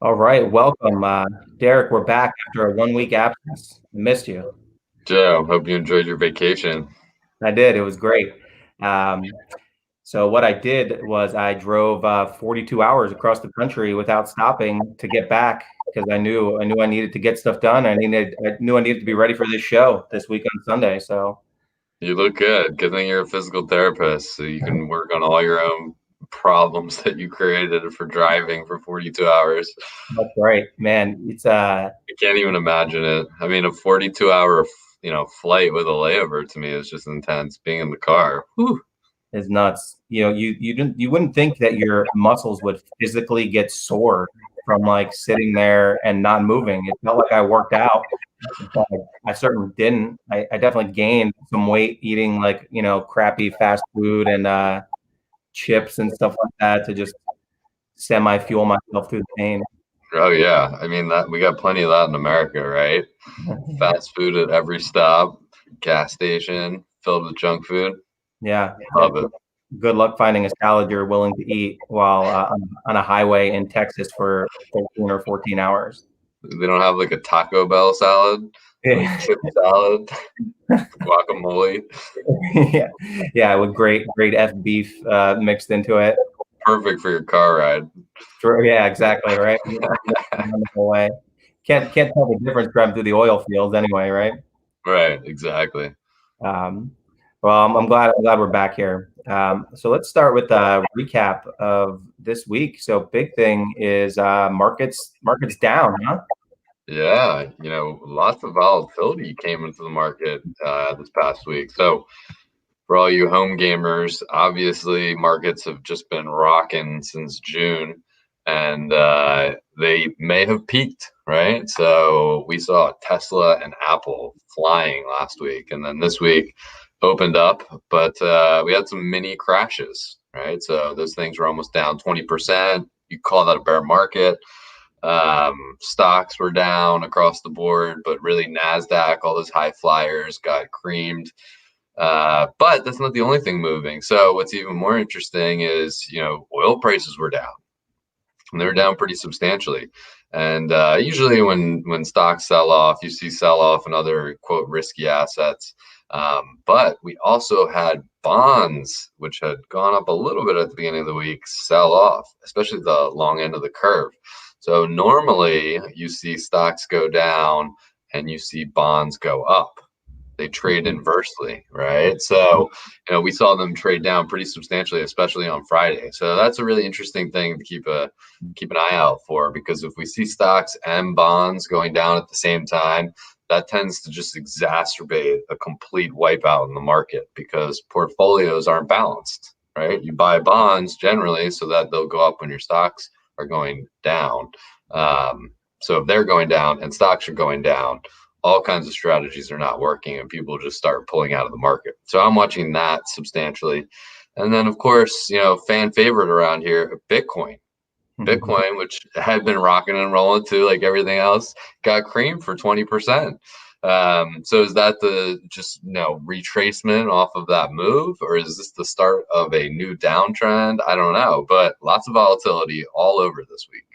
All right, welcome, Derek. We're back after a 1 week absence. I missed you. Joe, hope you enjoyed your vacation. I did. It was great. Um, so what I did was I drove 42 hours across the country without stopping to get back because I knew I needed to get stuff done. I knew I needed to be ready for this show this week on Sunday. So You look good. Good thing you're a physical therapist, so you can work on all your own problems that you created for driving for 42 hours. that's right, man. It's I can't even imagine it. I mean, a 42-hour, flight with a layover to me is just intense. Being in the car, whew. is nuts. You wouldn't think that your muscles would physically get sore from like sitting there and not moving. It felt like I worked out, but I certainly didn't. I definitely gained some weight eating like, crappy fast food and chips and stuff like that to just semi fuel myself through the pain. Oh yeah. I mean that we got plenty of that in America, right? Fast food at every stop, gas station filled with junk food. Yeah. Love it. Good luck finding a salad you're willing to eat while on a highway in Texas for 13 or 14 hours. They don't have like a Taco Bell salad, like chip salad, guacamole. Yeah, yeah, with great F beef mixed into it. Perfect for your car ride. True. Yeah, exactly. Right. Wonderful way. Can't tell the difference driving through the oil fields anyway, right? Right, exactly. Um, well, I'm glad we're back here. So let's start with a recap of this week. So big thing is markets down, huh? Yeah, lots of volatility came into the market this past week. So for all you home gamers, obviously markets have just been rocking since June, and they may have peaked, right? So we saw Tesla and Apple flying last week, and then this week opened up, but we had some mini crashes, right? So those things were almost down 20%. You call that a bear market. Stocks were down across the board, but really NASDAQ, all those high flyers got creamed. But that's not the only thing moving. So what's even more interesting is, oil prices were down. And they were down pretty substantially. And usually when stocks sell off, you see sell off in other quote risky assets. But we also had bonds, which had gone up a little bit at the beginning of the week, sell off, especially the long end of the curve. So normally you see stocks go down and you see bonds go up. They trade inversely, right? So, we saw them trade down pretty substantially, especially on Friday. So that's a really interesting thing to keep an eye out for, because if we see stocks and bonds going down at the same time, that tends to just exacerbate a complete wipeout in the market because portfolios aren't balanced, right? You buy bonds generally so that they'll go up when your stocks are going down. So if they're going down and stocks are going down, all kinds of strategies are not working and people just start pulling out of the market. So I'm watching that substantially. And then, of course, fan favorite around here, Bitcoin. Bitcoin, which had been rocking and rolling too, like everything else, got creamed for 20%. So is that the just retracement off of that move, or is this the start of a new downtrend? I don't know, but lots of volatility all over this week.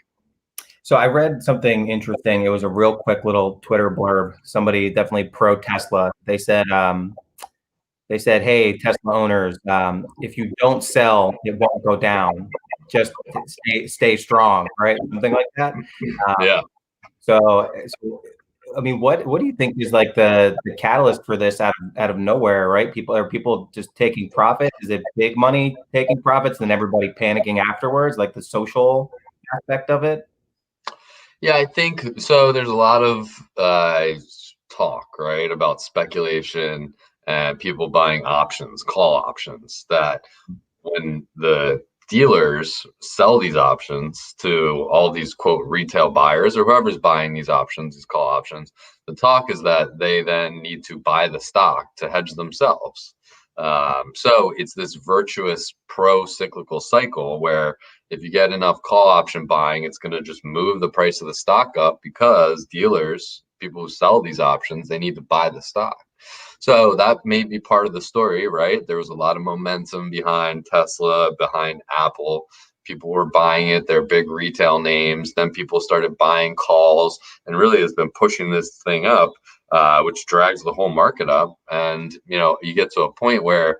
So I read something interesting. It was a real quick little Twitter blurb. Somebody definitely pro Tesla. They said, "Hey, Tesla owners, if you don't sell, it won't go down. Just stay strong," right? Something like that. Yeah. So, I mean, what do you think is like the catalyst for this out of nowhere, right? People just taking profit? Is it big money taking profits and everybody panicking afterwards, like the social aspect of it? Yeah, I think so. There's a lot of talk, right, about speculation and people buying options, call options, that when the dealers sell these options to all these quote retail buyers or whoever's buying these options, these call options, the talk is that they then need to buy the stock to hedge themselves. So it's this virtuous pro-cyclical cycle where if you get enough call option buying, it's going to just move the price of the stock up because dealers, people who sell these options, they need to buy the stock. So that may be part of the story, right? There was a lot of momentum behind Tesla, behind Apple. People were buying it. They're big retail names. Then people started buying calls, and really has been pushing this thing up, which drags the whole market up. And you get to a point where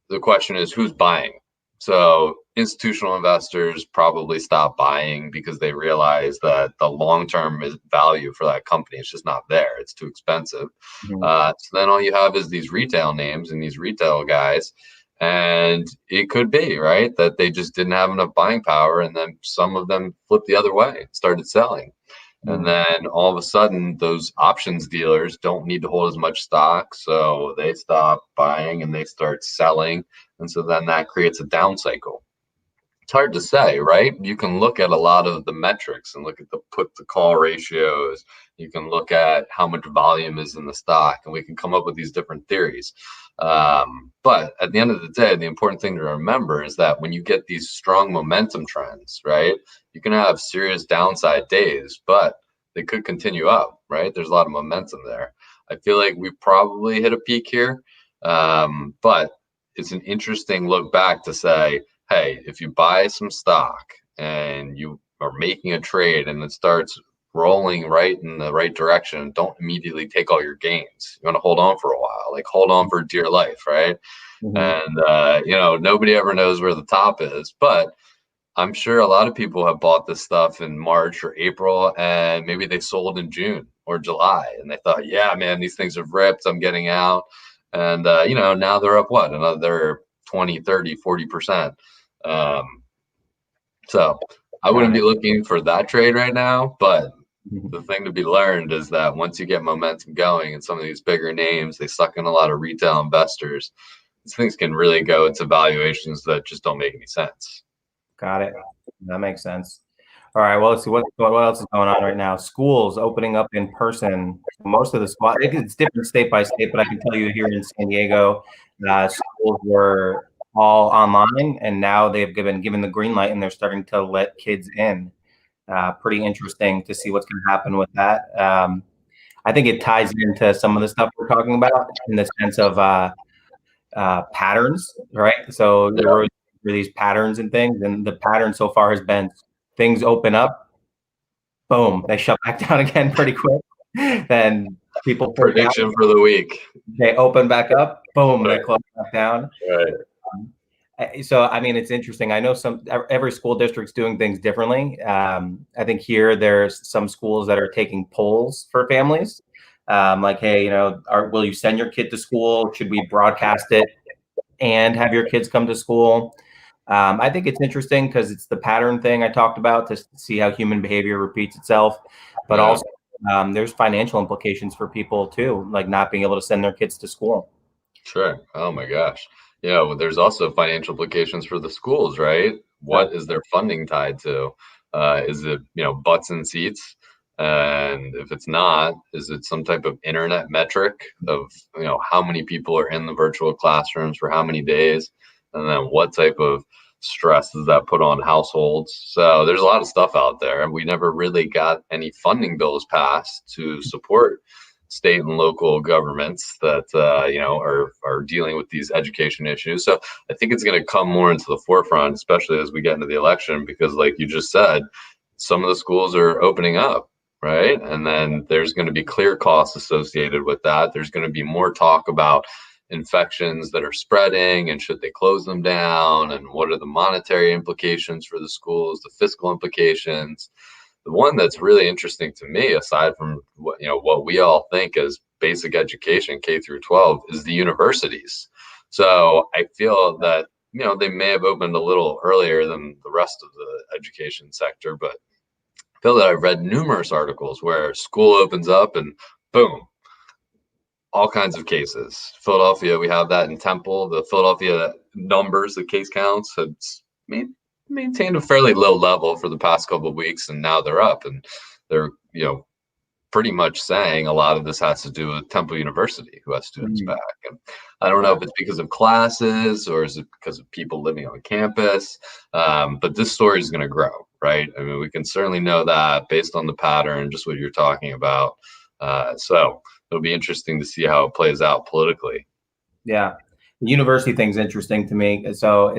the question is who's buying. So institutional investors probably stop buying because they realize that the long-term value for that company is just not there. It's too expensive. So then all you have is these retail names and these retail guys. And it could be, right, that they just didn't have enough buying power. And then some of them flipped the other way, started selling. And then all of a sudden, those options dealers don't need to hold as much stock. So they stop buying and they start selling. And so then that creates a down cycle. It's hard to say, right? You can look at a lot of the metrics and look at the put to call ratios. You can look at how much volume is in the stock, and we can come up with these different theories. But at the end of the day, the important thing to remember is that when you get these strong momentum trends, right, you can have serious downside days, but they could continue up, right? There's a lot of momentum there. I feel like we probably hit a peak here, but it's an interesting look back to say, hey, if you buy some stock and you are making a trade and it starts rolling right in the right direction, don't immediately take all your gains. You want to hold on for a while, like hold on for dear life, right? And nobody ever knows where the top is, but I'm sure a lot of people have bought this stuff in March or April, and maybe they sold in June or July, and they thought, yeah, man, these things have ripped, I'm getting out. And now they're up another 20, 30, 40%. So I wouldn't be looking for that trade right now, but the thing to be learned is that once you get momentum going and some of these bigger names, they suck in a lot of retail investors. These things can really go into valuations that just don't make any sense. Got it. That makes sense. All right. Well, let's see what else is going on right now. Schools opening up in person. Most of the spot, it's different state by state, but I can tell you here in San Diego, schools were all online, and now they've given the green light, and they're starting to let kids in. Pretty interesting to see what's going to happen with that. I think it ties into some of the stuff we're talking about in the sense of patterns, right? So there were these patterns and things, and the pattern so far has been things open up, boom, they shut back down again pretty quick. Then people prediction for the week. They open back up, boom, they close back down. Right. So, I mean, it's interesting. I know every school district's doing things differently. I think here there's some schools that are taking polls for families. Like, hey, will you send your kid to school? Should we broadcast it and have your kids come to school? I think it's interesting because it's the pattern thing I talked about to see how human behavior repeats itself. But also there's financial implications for people too, like not being able to send their kids to school. Sure. Oh my gosh. There's also financial implications for the schools, right? What is their funding tied to? Is it, butts and seats? And if it's not, is it some type of internet metric of, how many people are in the virtual classrooms for how many days? And then what type of stress does that put on households? So there's a lot of stuff out there. And we never really got any funding bills passed to support state and local governments that are dealing with these education issues. So I think it's going to come more into the forefront, especially as we get into the election, because like you just said, some of the schools are opening up, right? And then there's going to be clear costs associated with that. There's going to be more talk about infections that are spreading and should they close them down, and what are the monetary implications for the schools, the fiscal implications. The one that's really interesting to me, aside from what we all think as basic education, K through 12, is the universities. So I feel that they may have opened a little earlier than the rest of the education sector, but I feel that I've read numerous articles where school opens up and boom, all kinds of cases. Philadelphia, we have that in Temple. The Philadelphia numbers, the case counts, have maintained a fairly low level for the past couple of weeks, and now they're up, and they're pretty much saying a lot of this has to do with Temple University, who has students back. And I don't know if it's because of classes or is it because of people living on campus, but this story is going to grow, right? I mean, we can certainly know that based on the pattern, just what you're talking about. So it'll be interesting to see how it plays out politically. Yeah, the university thing's interesting to me. So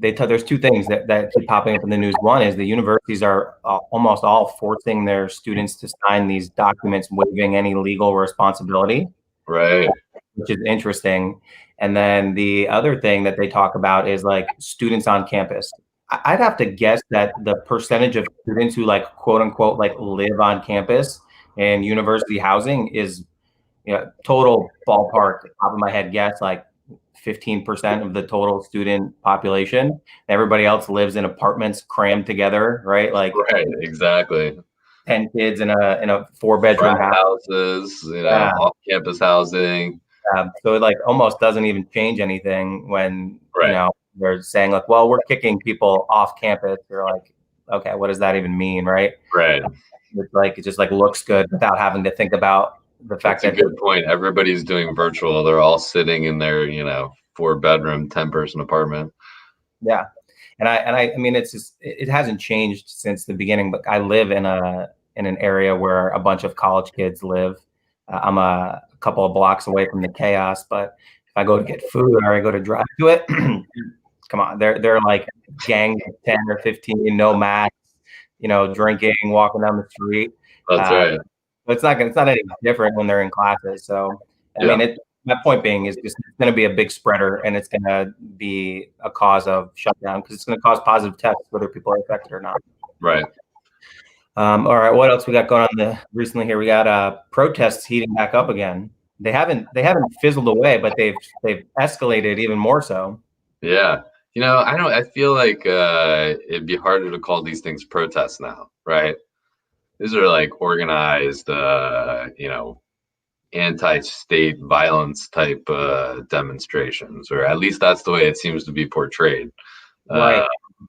there's two things that keep popping up in the news. One is the universities are almost all forcing their students to sign these documents waiving any legal responsibility, Right. which is interesting. And then the other thing that they talk about is like students on campus. I'd have to guess that the percentage of students who like quote unquote like live on campus and university housing is, total ballpark, top of my head guess, like 15% of the total student population. Everybody else lives in apartments crammed together, right? Like Right. Exactly. 10 kids in a 4-bedroom Frat house. houses, Yeah. off-campus housing. So it like almost doesn't even change anything when, Right. they're saying like, well, we're kicking people off campus. You're like, okay, what does that even mean, right? Right. It's like, it just like looks good without having to think about the fact That's a good point. Everybody's doing virtual. They're all sitting in their, 4-bedroom, 10-person apartment. Yeah. And I mean, it's just, it hasn't changed since the beginning, but I live in an area where a bunch of college kids live. I'm a couple of blocks away from the chaos, but if I go to get food or I go to drive to it, come on, they're like gangs of 10 or 15, no masks, drinking, walking down the street. That's right. But it's not any different when they're in classes. So, I Yeah. mean, my point being is just it's going to be a big spreader, and it's going to be a cause of shutdown because it's going to cause positive tests whether people are affected or not. Right. All right, what else we got going on recently here? We got protests heating back up again. They haven't fizzled away, but they've escalated even more so. Yeah. I feel like it'd be harder to call these things protests now, right? These are like organized, anti-state violence type demonstrations, or at least that's the way it seems to be portrayed. Right.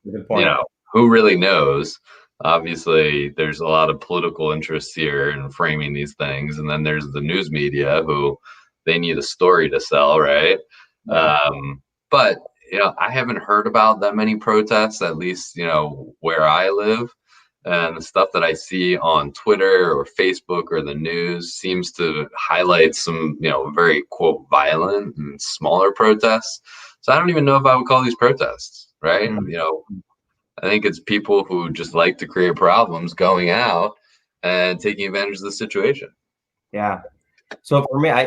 Good point. Who really knows? Obviously, there's a lot of political interests here in framing these things, and then there's the news media who they need a story to sell, right? Yeah. But I haven't heard about that many protests, at least where I live. And the stuff that I see on Twitter or Facebook or the news seems to highlight some, very quote violent and smaller protests. So I don't even know if I would call these protests, right? I think it's people who just like to create problems going out and taking advantage of the situation. Yeah. So for me, I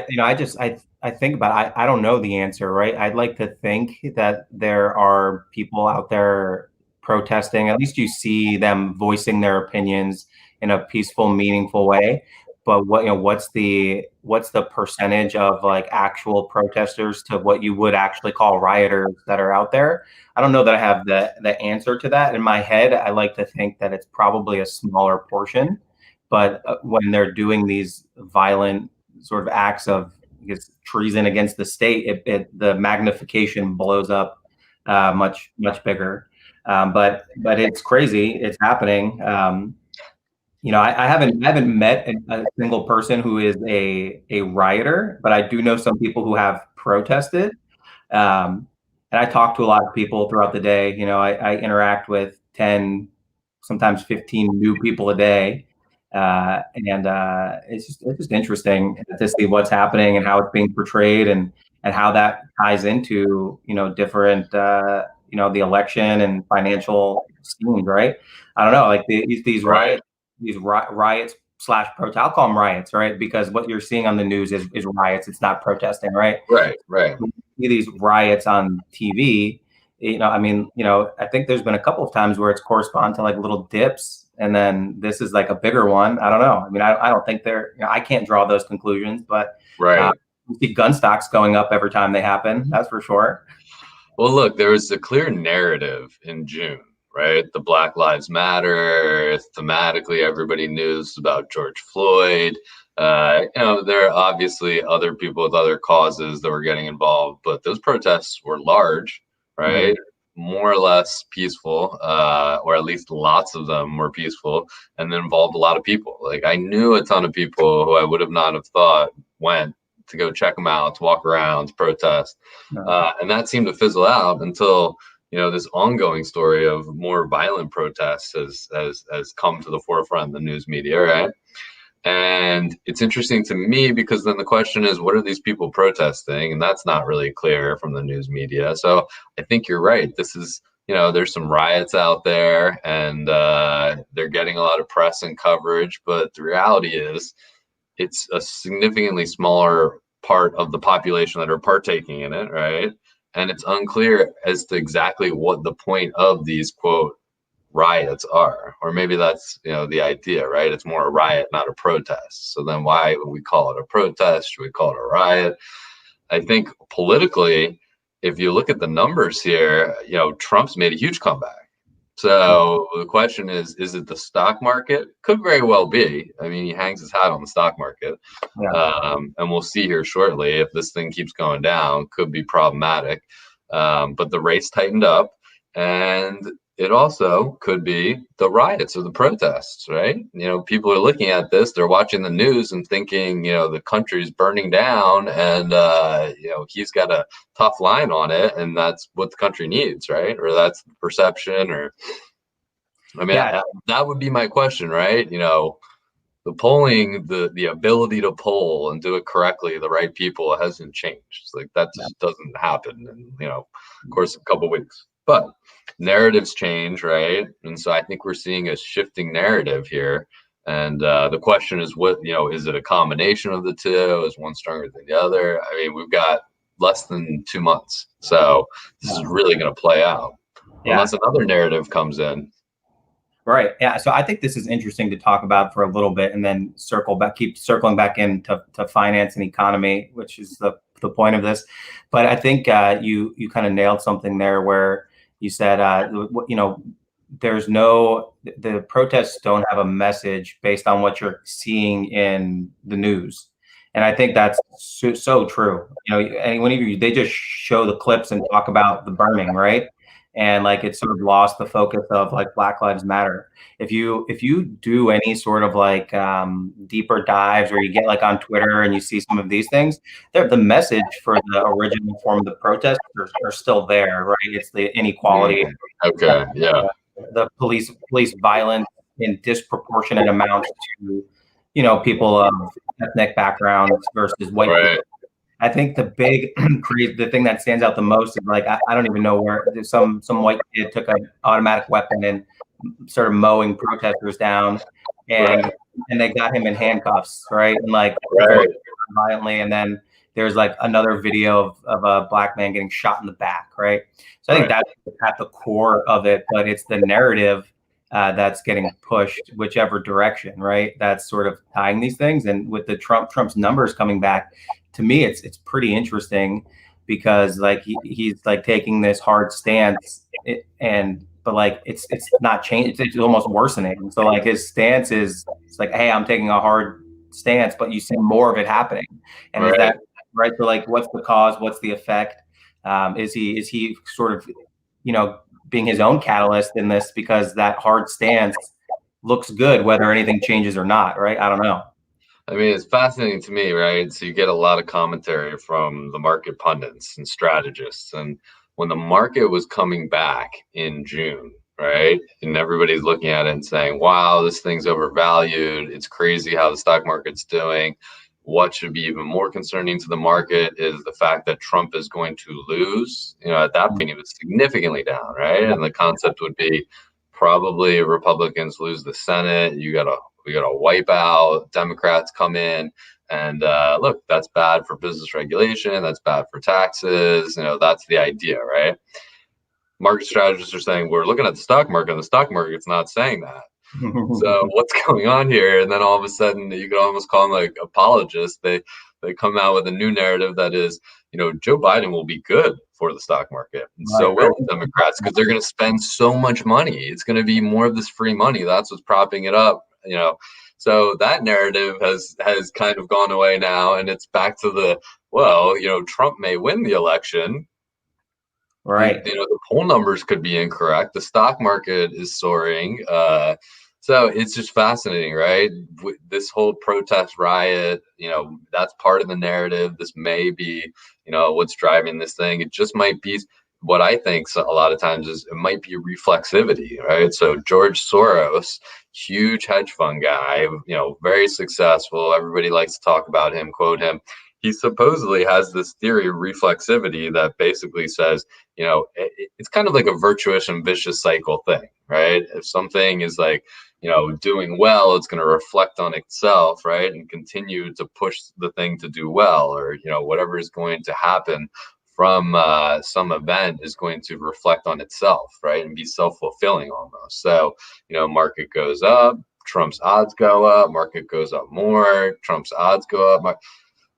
think about it. I don't know the answer, right? I'd like to think that there are people out there protesting. At least you see them voicing their opinions in a peaceful, meaningful way. But what's the percentage of like actual protesters to what you would actually call rioters that are out there? I don't know that I have the answer to that in my head. I like to think that it's probably a smaller portion, but when they're doing these violent sort of acts of treason against the state, the magnification blows up much bigger. But it's crazy. It's happening. I haven't met a single person who is a rioter, but I do know some people who have protested. And I talk to a lot of people throughout the day. I interact with 10, sometimes 15 new people a day. And it's just interesting to see what's happening and how it's being portrayed and how that ties into, different, the election and financial schemes, right? I don't know, like these riots, riots / protests. I'll call them riots, right? Because what you're seeing on the news is riots. It's not protesting, right? Right. You see these riots on TV. I think there's been a couple of times where it's corresponded to like little dips, and then this is like a bigger one. I don't know. I mean, I don't think I can't draw those conclusions, but you see gun stocks going up every time they happen. That's for sure. Well, look, there was a clear narrative in June, right? The Black Lives Matter, thematically, everybody knew about George Floyd. There are obviously other people with other causes that were getting involved, but those protests were large, right? Mm-hmm. More or less peaceful, or at least lots of them were peaceful, and then involved a lot of people. Like I knew a ton of people who I would have not have thought went to go check them out, to walk around, to protest. And that seemed to fizzle out until, this ongoing story of more violent protests has come to the forefront in the news media, right? And it's interesting to me because then the question is, what are these people protesting? And that's not really clear from the news media. So I think you're right. This is there's some riots out there, and they're getting a lot of press and coverage. But the reality is, it's a significantly smaller part of the population that are partaking in it, right? And it's unclear as to exactly what the point of these quote riots are, or maybe that's the idea, right? It's more a riot, not a protest. So then why would we call it a protest? Should we call it a riot? I think politically, if you look at the numbers here, Trump's made a huge comeback. So the question is it the stock market? Could very well be. I mean, he hangs his hat on the stock market. Yeah. And we'll see here shortly if this thing keeps going down, could be problematic. But the race tightened up, and it also could be the riots or the protests, right? People are looking at this, they're watching the news and thinking, the country's burning down, and he's got a tough line on it, and that's what the country needs, right? Or that's the perception, or that would be my question, right? The polling, the ability to poll and do it correctly, the right people hasn't changed. It's like that just doesn't happen in, of course, a couple of weeks. But narratives change, right? And so I think we're seeing a shifting narrative here. And the question is, is it a combination of the two? Is one stronger than the other? I mean, we've got less than 2 months. So this is really going to play out unless another narrative comes in. Right. Yeah. So I think this is interesting to talk about for a little bit, and then keep circling back into finance and economy, which is the point of this. But I think you kind of nailed something there where you said, the protests don't have a message based on what you're seeing in the news. And I think that's so true. And whenever they just show the clips and talk about the burning, right? And like it sort of lost the focus of like Black Lives Matter. If you do any sort of like deeper dives, or you get like on Twitter and you see some of these things, the message for the original form of the protest are still there, right? It's the inequality, okay, the police violence in disproportionate amounts to people of ethnic backgrounds versus white people. I think the thing that stands out the most is like I don't even know where some white kid took an automatic weapon and started mowing protesters down, and they got him in handcuffs, right? And like violently, and then there's like another video of a Black man getting shot in the back, right? So I think that's at the core of it, but it's the narrative that's getting pushed whichever direction, right? That's sort of tying these things, and with the Trump's numbers coming back. To me, it's pretty interesting because like he's like taking this hard stance, but like it's not changing. It's almost worsening. So like his stance is it's like, hey, I'm taking a hard stance, but you see more of it happening. And is that right? So like, what's the cause? What's the effect? Is he sort of being his own catalyst in this because that hard stance looks good whether anything changes or not, right? I don't know. I mean, it's fascinating to me, right? So you get a lot of commentary from the market pundits and strategists. And when the market was coming back in June, right? And everybody's looking at it and saying, wow, this thing's overvalued. It's crazy how the stock market's doing. What should be even more concerning to the market is the fact that Trump is going to lose. At that point, he was significantly down, right? And the concept would be probably Republicans lose the Senate. We got to wipe out, Democrats come in, and look, that's bad for business regulation. That's bad for taxes. That's the idea, right? Market strategists are saying we're looking at the stock market, and the stock market's not saying that. So what's going on here? And then all of a sudden, you could almost call them like apologists. They come out with a new narrative that is, Joe Biden will be good for the stock market, and so will the Democrats, because they're going to spend so much money. It's going to be more of this free money. That's what's propping it up. So that narrative has kind of gone away now, and it's back to Trump may win the election. Right. The poll numbers could be incorrect. The stock market is soaring. So it's just fascinating, right? This whole protest riot, that's part of the narrative. This may be, what's driving this thing. It just might be what I think a lot of times is it might be reflexivity, right? So George Soros, huge hedge fund guy, very successful. Everybody likes to talk about him, quote him. he supposedly has this theory of reflexivity that basically says, it's kind of like a virtuous and vicious cycle thing, right? If something is like, doing well, it's going to reflect on itself, right? And continue to push the thing to do well, or, whatever is going to happen from some event is going to reflect on itself, right? And be self-fulfilling almost. So, market goes up, Trump's odds go up, market goes up more, Trump's odds go up.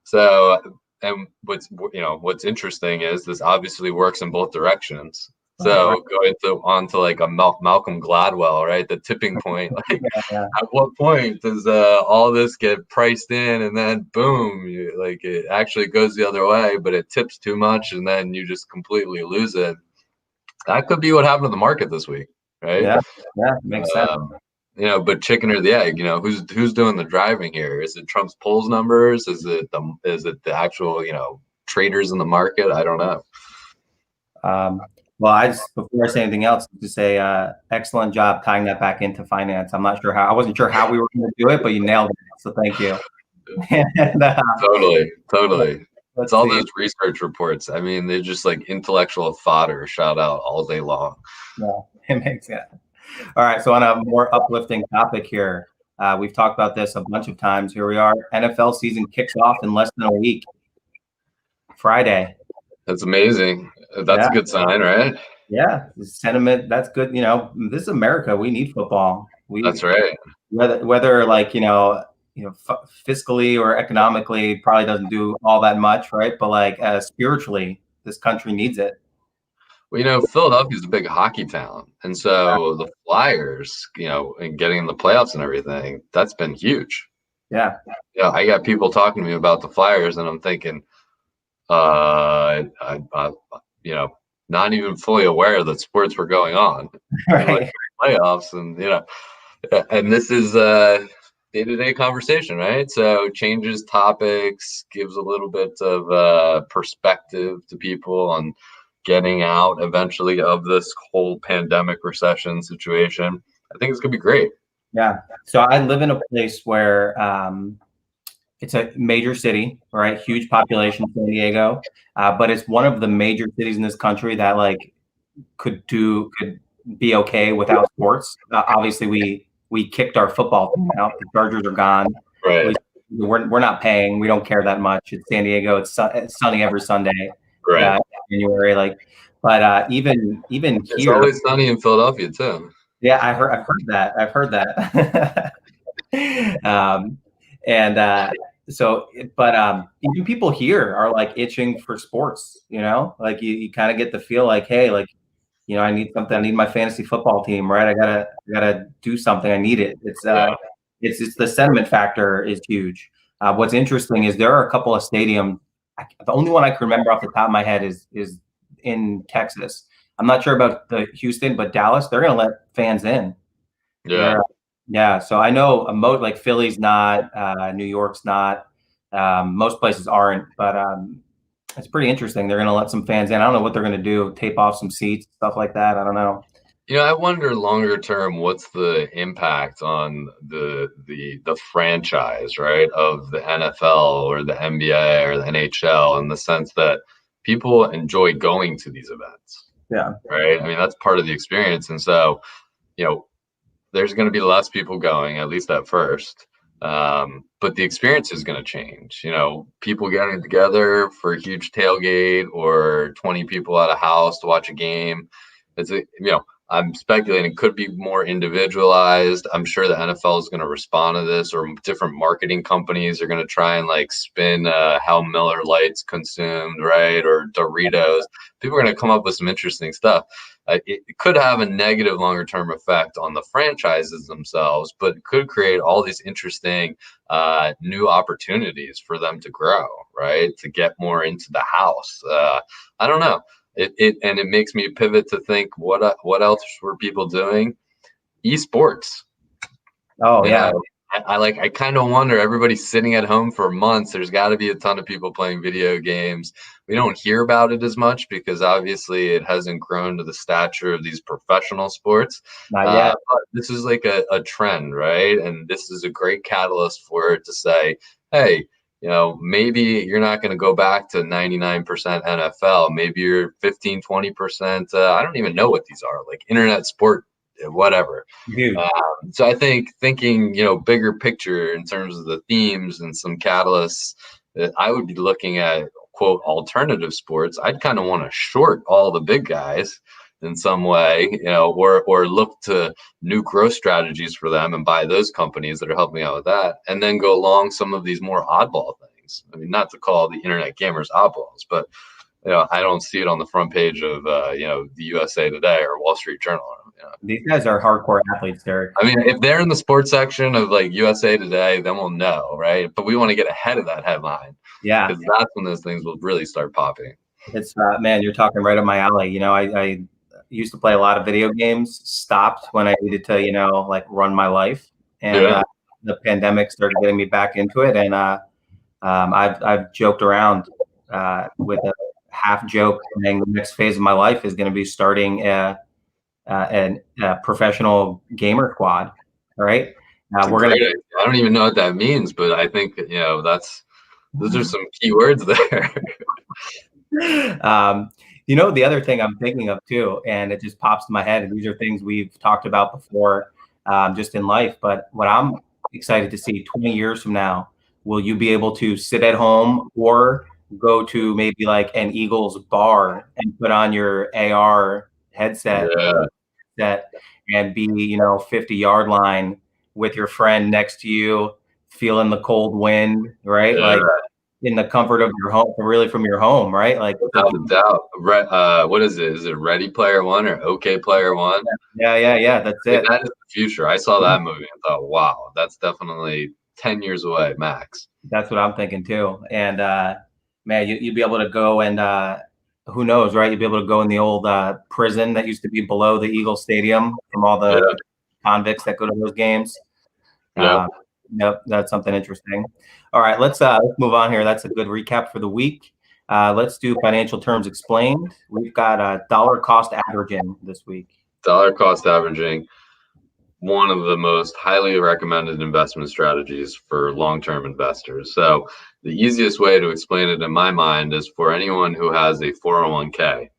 So, and what's interesting is this obviously works in both directions. So going on to like a Malcolm Gladwell, right? The tipping point. Like, at what point does all this get priced in, and then boom, it actually goes the other way, but it tips too much, and then you just completely lose it. That could be what happened to the market this week, right? Yeah, makes sense. But chicken or the egg, who's doing the driving here? Is it Trump's polls numbers? Is it the actual, traders in the market? I don't know. Well, before I say anything else, to say excellent job tying that back into finance. I wasn't sure how we were going to do it, but you nailed it. So thank you. And, totally. It's all those research reports. I mean, they're just like intellectual fodder, shout out all day long. Yeah, it makes sense. All right. So on a more uplifting topic here, we've talked about this a bunch of times. Here we are. NFL season kicks off in less than a week. Friday. That's amazing. That's a good sign, right? Yeah. Sentiment. That's good. This is America. We need football. That's right. Whether like, fiscally or economically, probably doesn't do all that much, right? But like spiritually, this country needs it. Well, Philadelphia's a big hockey town. And so the Flyers, and getting in the playoffs and everything, that's been huge. Yeah. I got people talking to me about the Flyers, and I'm thinking, not even fully aware that sports were going on. Right. Playoffs, and, and this is day-to-day conversation, right? So changes topics, gives a little bit of perspective to people on getting out eventually of this whole pandemic recession situation. I think it's gonna be great. Yeah. So I live in a place where it's a major city, right? Huge population, San Diego, but it's one of the major cities in this country that like could be okay without sports. Obviously, we kicked our football team out. The Chargers are gone. Right. We're not paying. We don't care that much. It's San Diego. It's sunny every Sunday. Right. January, but even here, it's always sunny in Philadelphia too. Yeah, I've heard that. Even people here are like itching for sports. Like you kind of get the feel like, hey, like I need something. I need my fantasy football team, right? I gotta do something. I need it. It's the sentiment factor is huge. What's interesting is there are a couple of stadiums. The only one I can remember off the top of my head is in Texas. I'm not sure about the Houston, but Dallas, they're going to let fans in. Yeah. So I know like Philly's not, New York's not, most places aren't, but it's pretty interesting. They're going to let some fans in. I don't know what they're going to do, tape off some seats, stuff like that. I don't know. I wonder longer term, what's the impact on the franchise, right, of the NFL or the NBA or the NHL, in the sense that people enjoy going to these events. Yeah. Right. I mean, that's part of the experience. And so, there's going to be less people going, at least at first. But the experience is going to change. People getting together for a huge tailgate or 20 people at a house to watch a game. I'm speculating it could be more individualized. I'm sure the NFL is going to respond to this, or different marketing companies are going to try and like spin how Miller Lite's consumed, right? Or Doritos. People are going to come up with some interesting stuff. It could have a negative longer term effect on the franchises themselves, but it could create all these interesting new opportunities for them to grow, right? To get more into the house. I don't know. It makes me pivot to think what else were people doing? Esports. Oh, yeah. I kind of wonder, everybody's sitting at home for months. There's got to be a ton of people playing video games. We don't hear about it as much because obviously it hasn't grown to the stature of these professional sports. Not yet. But this is like a trend, right? And this is a great catalyst for it to say, hey, maybe you're not going to go back to 99% NFL. Maybe you're 15, 20%. I don't even know what these are, like internet sport, whatever. Dude. So I think thinking, bigger picture in terms of the themes and some catalysts, that I would be looking at, quote, alternative sports. I'd kind of want to short all the big guys in some way, or look to new growth strategies for them and buy those companies that are helping out with that, and then go along some of these more oddball things. I mean, not to call the internet gamers oddballs, but I don't see it on the front page of the USA Today or Wall Street Journal. These guys are hardcore athletes, Derek. I mean, if they're in the sports section of like USA Today, then we'll know, right? But we want to get ahead of that headline. Yeah, because that's when those things will really start popping. It's man, you're talking right up my alley. I used to play a lot of video games, stopped when I needed to, like run my life. And the pandemic started getting me back into it. And I've joked around with a half joke saying the next phase of my life is going to be starting a professional gamer squad. All right. We're gonna. I don't even know what that means, but I think those are some key words there. The other thing I'm thinking of too, and it just pops in my head, and these are things we've talked about before, just in life. But what I'm excited to see 20 years from now, will you be able to sit at home or go to maybe like an Eagles bar and put on your AR headset and be, 50-yard line with your friend next to you, feeling the cold wind, right? Yeah. Like in the comfort of your home, really from your home, right? Like without a doubt. What is it? Is it Ready Player One or OK Player One? Yeah. That's it. That is the future. I saw that movie and thought, wow, that's definitely 10 years away, max. That's what I'm thinking too. And man, you'd be able to go and who knows, right? You'd be able to go in the old prison that used to be below the Eagle Stadium from all the convicts that go to those games. Yep, that's something interesting. All right, let's move on here. That's a good recap for the week. Let's do financial terms explained. We've got dollar cost averaging this week. Dollar cost averaging, one of the most highly recommended investment strategies for long-term investors. So the easiest way to explain it in my mind is for anyone who has a 401k,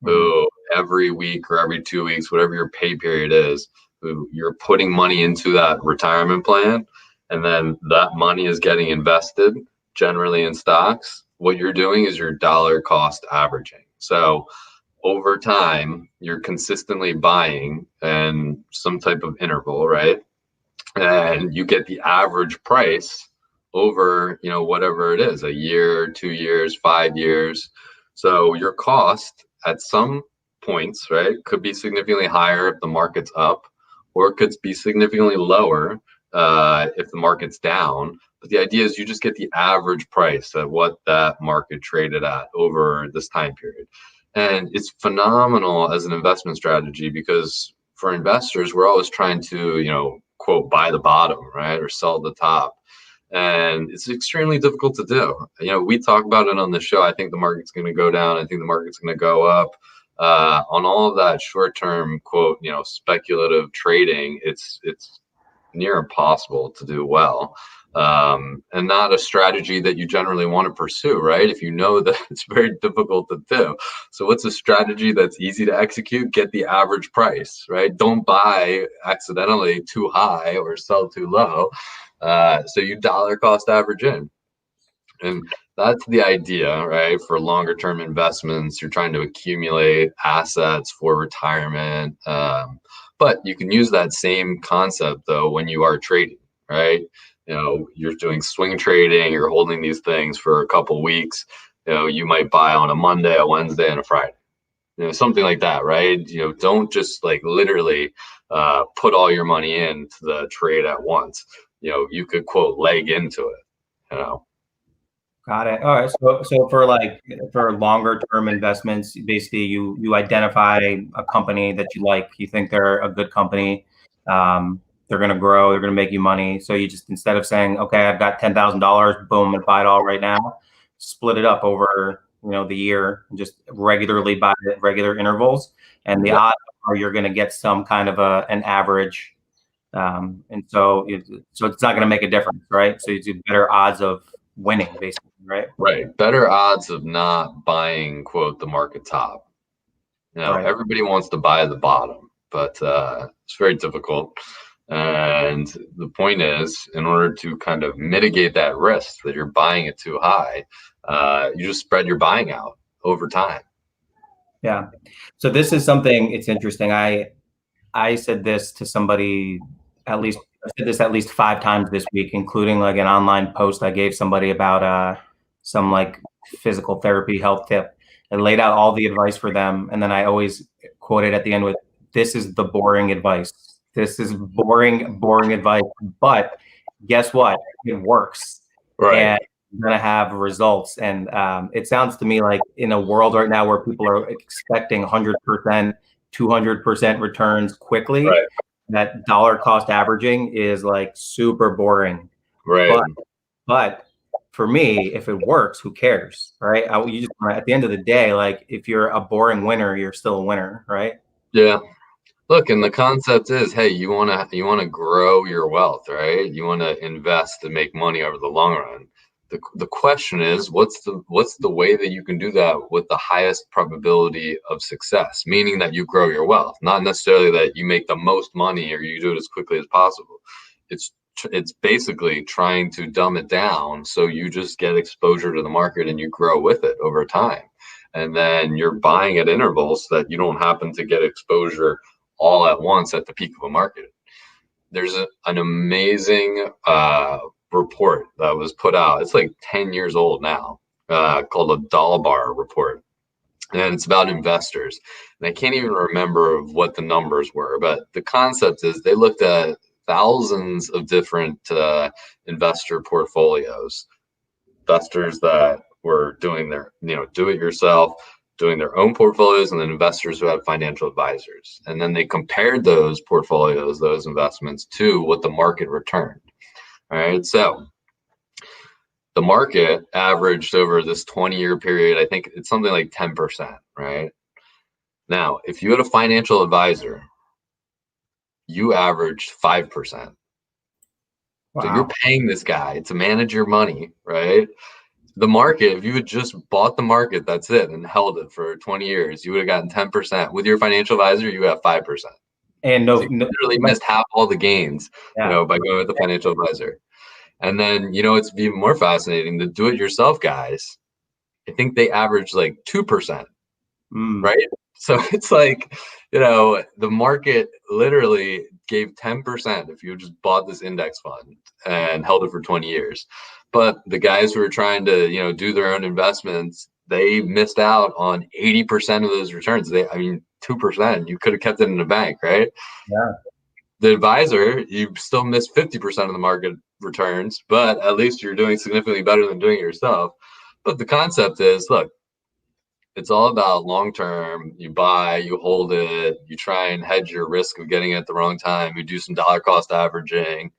who every week or every 2 weeks, whatever your pay period is, who you're putting money into that retirement plan, and then that money is getting invested generally in stocks. What you're doing is you're dollar cost averaging. So over time, you're consistently buying in some type of interval, right? And you get the average price over, whatever it is, a year, 2 years, 5 years. So your cost at some points, right, could be significantly higher if the market's up, or it could be significantly lower if the market's down. But the idea is you just get the average price at what that market traded at over this time period. And it's phenomenal as an investment strategy because for investors, we're always trying to, quote, buy the bottom, right, or sell the top. And it's extremely difficult to do. We talk about it on the show. I think the market's going to go down. I think the market's going to go up. On all of that short-term, quote, speculative trading, it's near impossible to do well, and not a strategy that you generally want to pursue, right? If you know that it's very difficult to do. So what's a strategy that's easy to execute? Get the average price, right? Don't buy accidentally too high or sell too low. So you dollar cost average in. And that's the idea, right? For longer term investments, you're trying to accumulate assets for retirement. But you can use that same concept though when you are trading, right? You're doing swing trading, you're holding these things for a couple weeks. You might buy on a Monday, a Wednesday, and a Friday. Something like that, right? Don't just like literally put all your money into the trade at once. You could, quote, leg into it. Got it. All right. So for longer term investments, basically you identify a company that you like, you think they're a good company, they're going to grow, they're going to make you money. So you just, instead of saying, okay, I've got $10,000, boom, and buy it all right now, split it up over, the year, and just regularly buy it at regular intervals. And the odds are you're going to get some kind of an average. And so it's not going to make a difference, right? So you do better odds of winning, basically, right? Right. Better odds of not buying, quote, the market top. Right. Everybody wants to buy the bottom, but it's very difficult. And the point is, in order to kind of mitigate that risk that you're buying it too high, you just spread your buying out over time. Yeah. So this is something, it's interesting. I said this to somebody I said this at least 5 times this week, including like an online post I gave somebody about some like physical therapy health tip. I laid out all the advice for them. And then I always quote it at the end with, this is the boring advice. This is boring advice. But guess what? It works. Right. And you're going to have results. And it sounds to me like in a world right now where people are expecting 100%, 200% returns quickly, Right. that dollar cost averaging is like super boring. Right. But for me, if it works, who cares, right? You just, at the end of the day, like if you're a boring winner, you're still a winner, right? Yeah. Look, and the concept is, hey, you wanna grow your wealth, right? You want to invest and make money over the long run. The question is, what's the way that you can do that with the highest probability of success, meaning that you grow your wealth, not necessarily that you make the most money or you do it as quickly as possible. It's basically trying to dumb it down so you just get exposure to the market and you grow with it over time. And then you're buying at intervals so that you don't happen to get exposure all at once at the peak of a market. There's an amazing report that was put out. It's like 10 years old now, called a Dalbar report. And it's about investors. And I can't even remember what the numbers were, but the concept is they looked at thousands of different investor portfolios, investors that were doing their, do it yourself, doing their own portfolios, and then investors who had financial advisors. And then they compared those portfolios, those investments, to what the market returned. All right. So the market averaged over this 20-year period, I think it's something like 10%, right? Now, if you had a financial advisor, you averaged 5%. Wow. So you're paying this guy to manage your money, right? The market, if you had just bought the market, that's it, and held it for 20 years, you would have gotten 10%. With your financial advisor, you got 5%. And so you literally missed half all the gains, by going with the financial advisor. And then, it's even more fascinating. The do-it-yourself guys, I think they average like 2%, right? So it's like, the market literally gave 10% if you just bought this index fund and held it for 20 years. But the guys who are trying to, do their own investments, they missed out on 80% of those returns. 2%, you could have kept it in the bank, right? Yeah. The advisor, you still missed 50% of the market returns, but at least you're doing significantly better than doing it yourself. But the concept is, look, it's all about long-term. You buy, you hold it, you try and hedge your risk of getting it at the wrong time. You do some dollar cost averaging.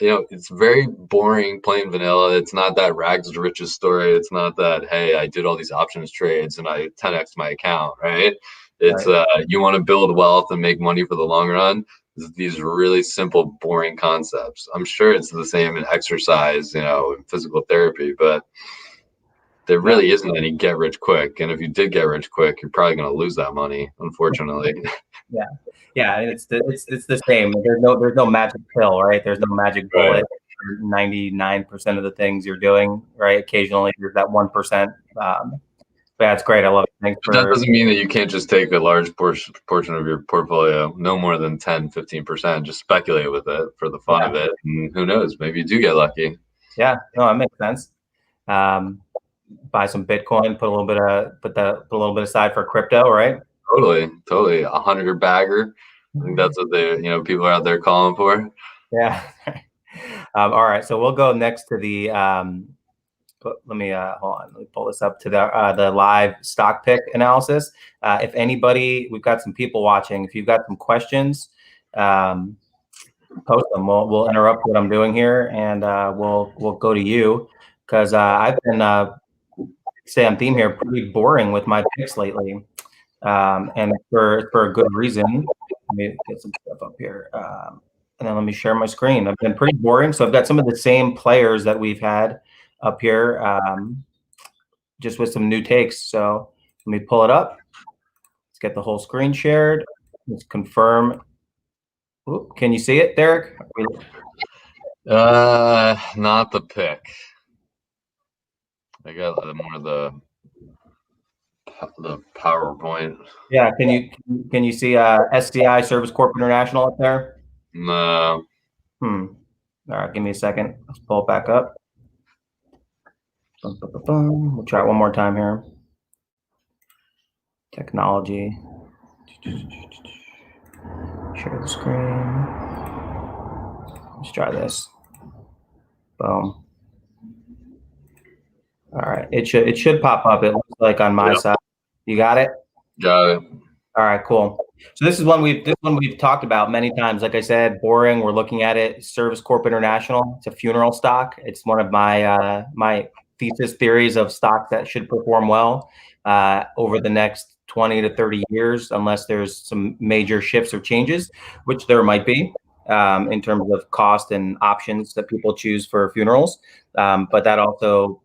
It's very boring, plain vanilla. It's not that rags to riches story. It's not that, hey, I did all these options trades and I 10x my account, right? It's you want to build wealth and make money for the long run. These really simple, boring concepts. I'm sure it's the same in exercise, in physical therapy, but there really isn't any get rich quick. And if you did get rich quick, you're probably going to lose that money, unfortunately. Yeah. It's the same. There's no magic pill, right? There's no magic bullet. For 99% of the things you're doing, right? Occasionally there's that 1%. But that's great. I love it. Thanks for. That doesn't mean that you can't just take a large portion of your portfolio, no more than 10, 15%, just speculate with it for the fun of it. And who knows, maybe you do get lucky. Yeah, no, that makes sense. Buy some Bitcoin, put a little bit aside for crypto, right? Totally. 100 bagger. I think that's what people are out there calling for. Yeah. All right. So we'll go next to the, let me hold on. Let me pull this up to the live stock pick analysis. If anybody, we've got some people watching. If you've got some questions, post them. We'll interrupt what I'm doing here, and we'll go to you, because I've been stay on theme here, pretty boring with my picks lately, and for a good reason. Let me get some stuff up here, and then let me share my screen. I've been pretty boring, so I've got some of the same players that we've had up here, just with some new takes. So let me pull it up. Let's get the whole screen shared. Let's confirm. Ooh, can you see it, Derek? Not the pick. I got more of the PowerPoint. Yeah, can you see SCI Service Corp International up there? No. All right, give me a second. Let's pull it back up. We'll try it one more time here. Technology. Share the screen. Let's try this. Boom. All right, it should pop up. It looks like on my side. You got it? Got it. All right, cool. So this one we've talked about many times. Like I said, boring. We're looking at it. Service Corp International. It's a funeral stock. It's one of my my thesis theories of stocks that should perform well over the next 20 to 30 years, unless there's some major shifts or changes, which there might be in terms of cost and options that people choose for funerals. But that also,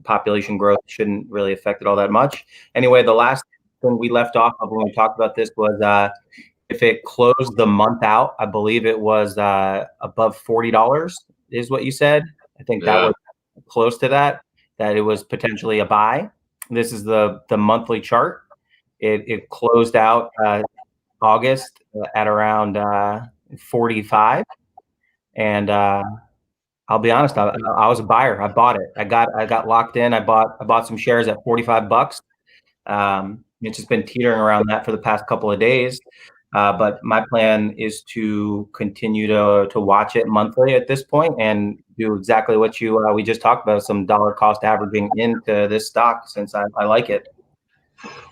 population growth shouldn't really affect it all that much. Anyway, the last thing we left off of when we talked about this was if it closed the month out, I believe it was above $40 is what you said. I think that was close to that it was potentially a buy. This is the monthly chart. It closed out August at around 45, and I'll be honest, I was a buyer. I bought it. I got locked in. I bought some shares at $45. It's just been teetering around that for the past couple of days. But my plan is to continue to watch it monthly at this point and do exactly what we just talked about, some dollar cost averaging into this stock, since I like it.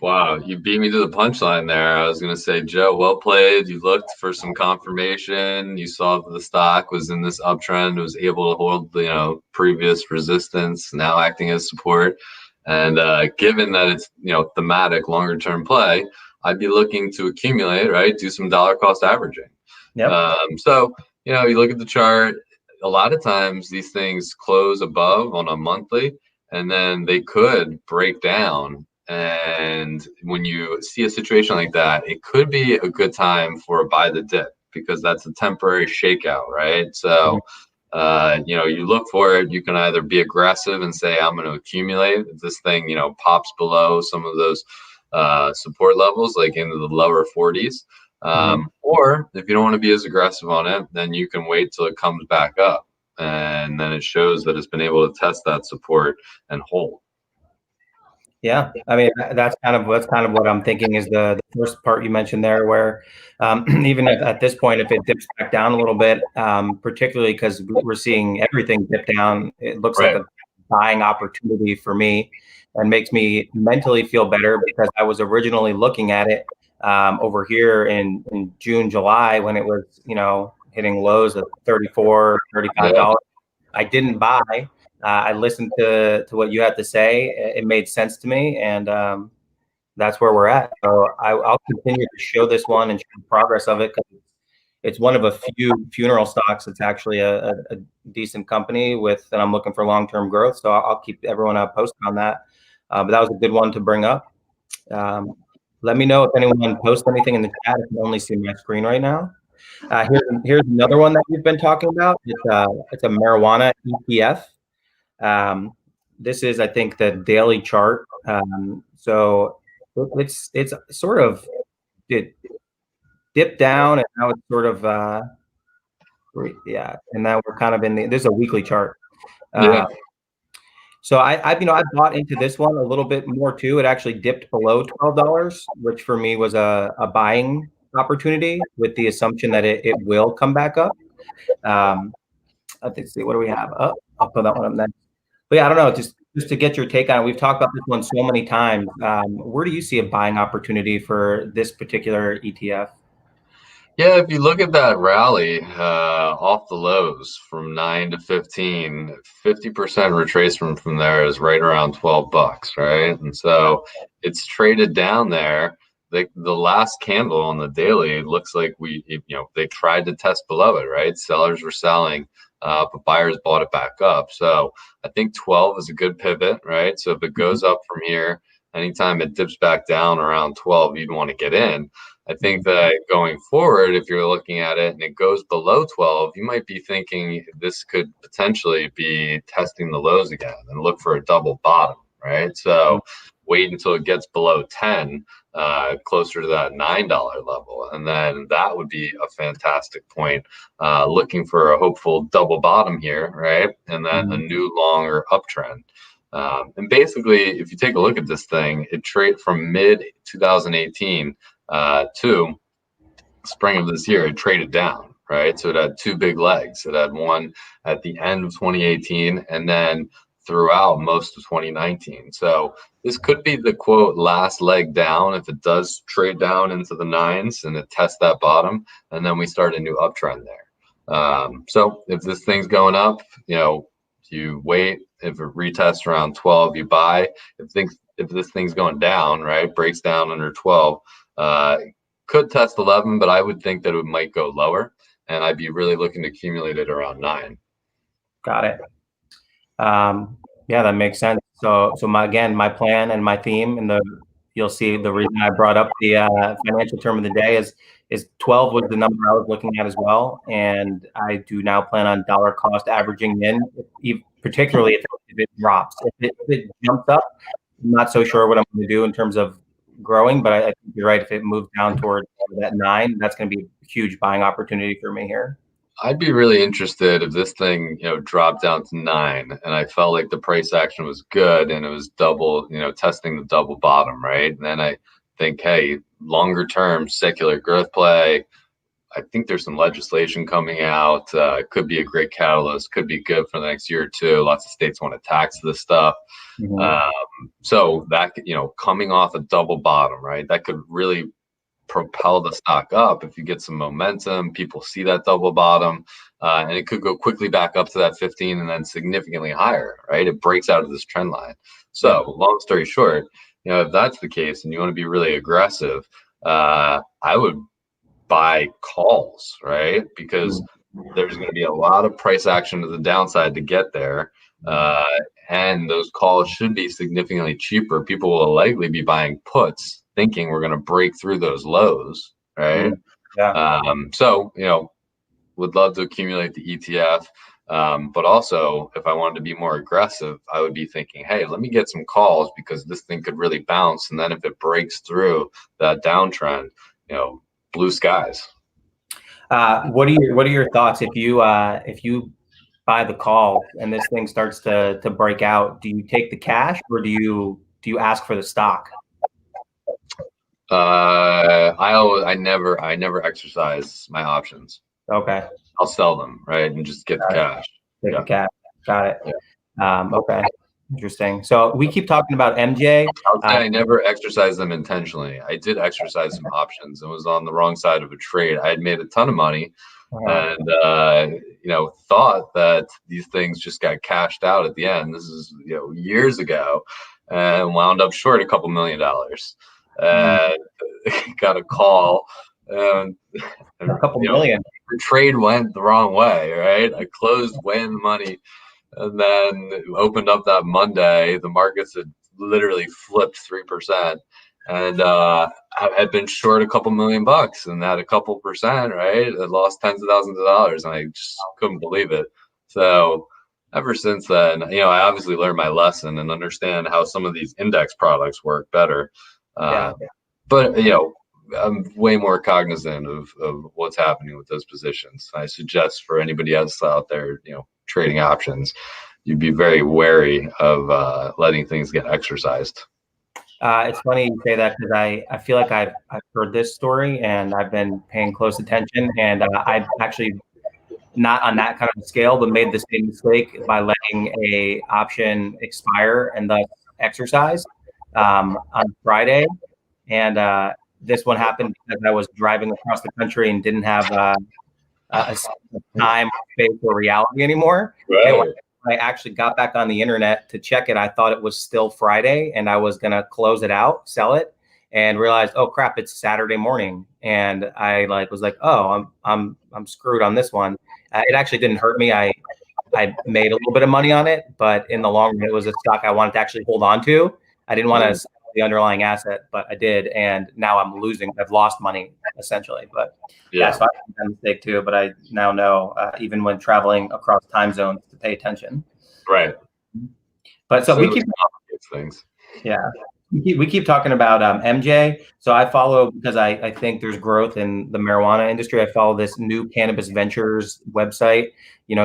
Wow, you beat me to the punchline there. I was going to say, Joe, well played. You looked for some confirmation. You saw that the stock was in this uptrend, was able to hold, previous resistance, now acting as support. And given that it's, thematic, longer term play, I'd be looking to accumulate, right? Do some dollar cost averaging. Yep. So, you look at the chart, a lot of times these things close above on a monthly, and then they could break down. And when you see a situation like that, it could be a good time for a buy the dip, because that's a temporary shakeout, right? So, you look for it. You can either be aggressive and say, I'm going to accumulate. If this thing, pops below some of those support levels, like into the lower 40s. Or if you don't want to be as aggressive on it, then you can wait till it comes back up. And then it shows that it's been able to test that support and hold. Yeah, I mean that's kind of what I'm thinking is the first part you mentioned there, where even at this point, if it dips back down a little bit, particularly because we're seeing everything dip down, it looks like a buying opportunity for me, and makes me mentally feel better, because I was originally looking at it over here in June, July, when it was hitting lows of $34, $35. I didn't buy. I listened to what you had to say. It made sense to me, and that's where we're at. So I'll continue to show this one and show the progress of it, because it's one of a few funeral stocks. It's actually a decent company and I'm looking for long-term growth. So I'll keep everyone posted on that. But that was a good one to bring up. Let me know if anyone posts anything in the chat. I can only see my screen right now. Here's another one that we've been talking about. It's a marijuana ETF. This is, I think, the daily chart. So it's sort of dipped down, and now it's sort of and now we're kind of this is a weekly chart. So I bought into this one a little bit more too. It actually dipped below $12, which for me was a buying opportunity, with the assumption that it will come back up. Let's see, what do we have? I'll put that one up next. But yeah, I don't know, just to get your take on it. We've talked about this one so many times. Where do you see a buying opportunity for this particular ETF? Yeah, if you look at that rally off the lows from 9 to 15, 50% retracement from there is right around $12, right? And so it's traded down there. The last candle on the daily looks like they tried to test below it, right? Sellers were selling but buyers bought it back up. So I think 12 is a good pivot, right? So if it goes up from here, anytime it dips back down around 12, you'd want to get in. I think that going forward, if you're looking at it and it goes below 12, you might be thinking this could potentially be testing the lows again and look for a double bottom, right? So wait until it gets below 10, closer to that $9 level. And then that would be a fantastic point, looking for a hopeful double bottom here, right? And then a new longer uptrend. And basically, if you take a look at this thing, it traded from mid 2018 to spring of this year, it traded down, right? So it had two big legs. It had one at the end of 2018 and then throughout most of 2019. So this could be the quote last leg down if it does trade down into the nines and it tests that bottom, and then we start a new uptrend there. So if this thing's going up, you wait. If it retests around 12, you buy. If this thing's going down, right, breaks down under 12, could test 11, but I would think that it might go lower, and I'd be really looking to accumulate it around 9. Got it. Yeah, that makes sense. So my plan and my theme, and you'll see the reason I brought up the financial term of the day is 12 was the number I was looking at as well, and I do now plan on dollar cost averaging in, particularly if it drops. If it jumps up, I'm not so sure what I'm going to do in terms of growing, but I think you're right. If it moves down toward that 9, that's going to be a huge buying opportunity for me here. I'd be really interested if this thing, dropped down to 9 and I felt like the price action was good and it was double, testing the double bottom, right? And then I think, hey, longer term secular growth play. I think there's some legislation coming out. It could be a great catalyst, could be good for the next year or two. Lots of states want to tax this stuff. So that, coming off a double bottom, right? That could really propel the stock up if you get some momentum. People see that double bottom, and it could go quickly back up to that 15 and then significantly higher, right? It breaks out of this trend line. So long story short, if that's the case and you want to be really aggressive, I would buy calls, right? Because there's going to be a lot of price action to the downside to get there. And those calls should be significantly cheaper. People will likely be buying puts thinking we're going to break through those lows, right? So, would love to accumulate the ETF. But also, if I wanted to be more aggressive, I would be thinking, hey, let me get some calls because this thing could really bounce. And then if it breaks through that downtrend, blue skies. What are your thoughts if you buy the call and this thing starts to break out? Do you take the cash or do you ask for the stock? I never exercise my options. Okay. I'll sell them, right, and just get the cash. Take the cash. Got it. Okay. Interesting. So we keep talking about MJ. I never exercised them intentionally. I did exercise some options and was on the wrong side of a trade. I had made a ton of money and, thought that these things just got cashed out at the end. This is, years ago, and wound up short a couple $1 million. Got a call and a couple million. The trade went the wrong way, right? I closed way in the money. And then opened up that Monday, the markets had literally flipped 3%. And I had been short a couple $1 million and had a couple percent, right? I lost tens of thousands of dollars and I just couldn't believe it. So ever since then, I obviously learned my lesson and understand how some of these index products work better. But, I'm way more cognizant of what's happening with those positions. I suggest for anybody else out there, trading options, you'd be very wary of letting things get exercised. It's funny you say that because I feel like I've heard this story and I've been paying close attention, and I've actually not on that kind of scale, but made the same mistake by letting a option expire and thus exercise on Friday. And this one happened because I was driving across the country and didn't have a time, space, or reality anymore. Right. And when I actually got back on the internet to check it, I thought it was still Friday and I was gonna close it out, sell it, and realized, oh crap, it's Saturday morning. And I was like, oh, I'm screwed on this one. It actually didn't hurt me. I made a little bit of money on it, but in the long run, it was a stock I wanted to actually hold on to. I didn't want to sell the underlying asset, but I did, and now I'm losing. I've lost money essentially, but yeah, so I made a mistake too. But I now know, even when traveling across time zones, to pay attention. Right. But so we keep things. Yeah. We keep talking about MJ. So I follow, because I think there's growth in the marijuana industry. I follow this New Cannabis Ventures website.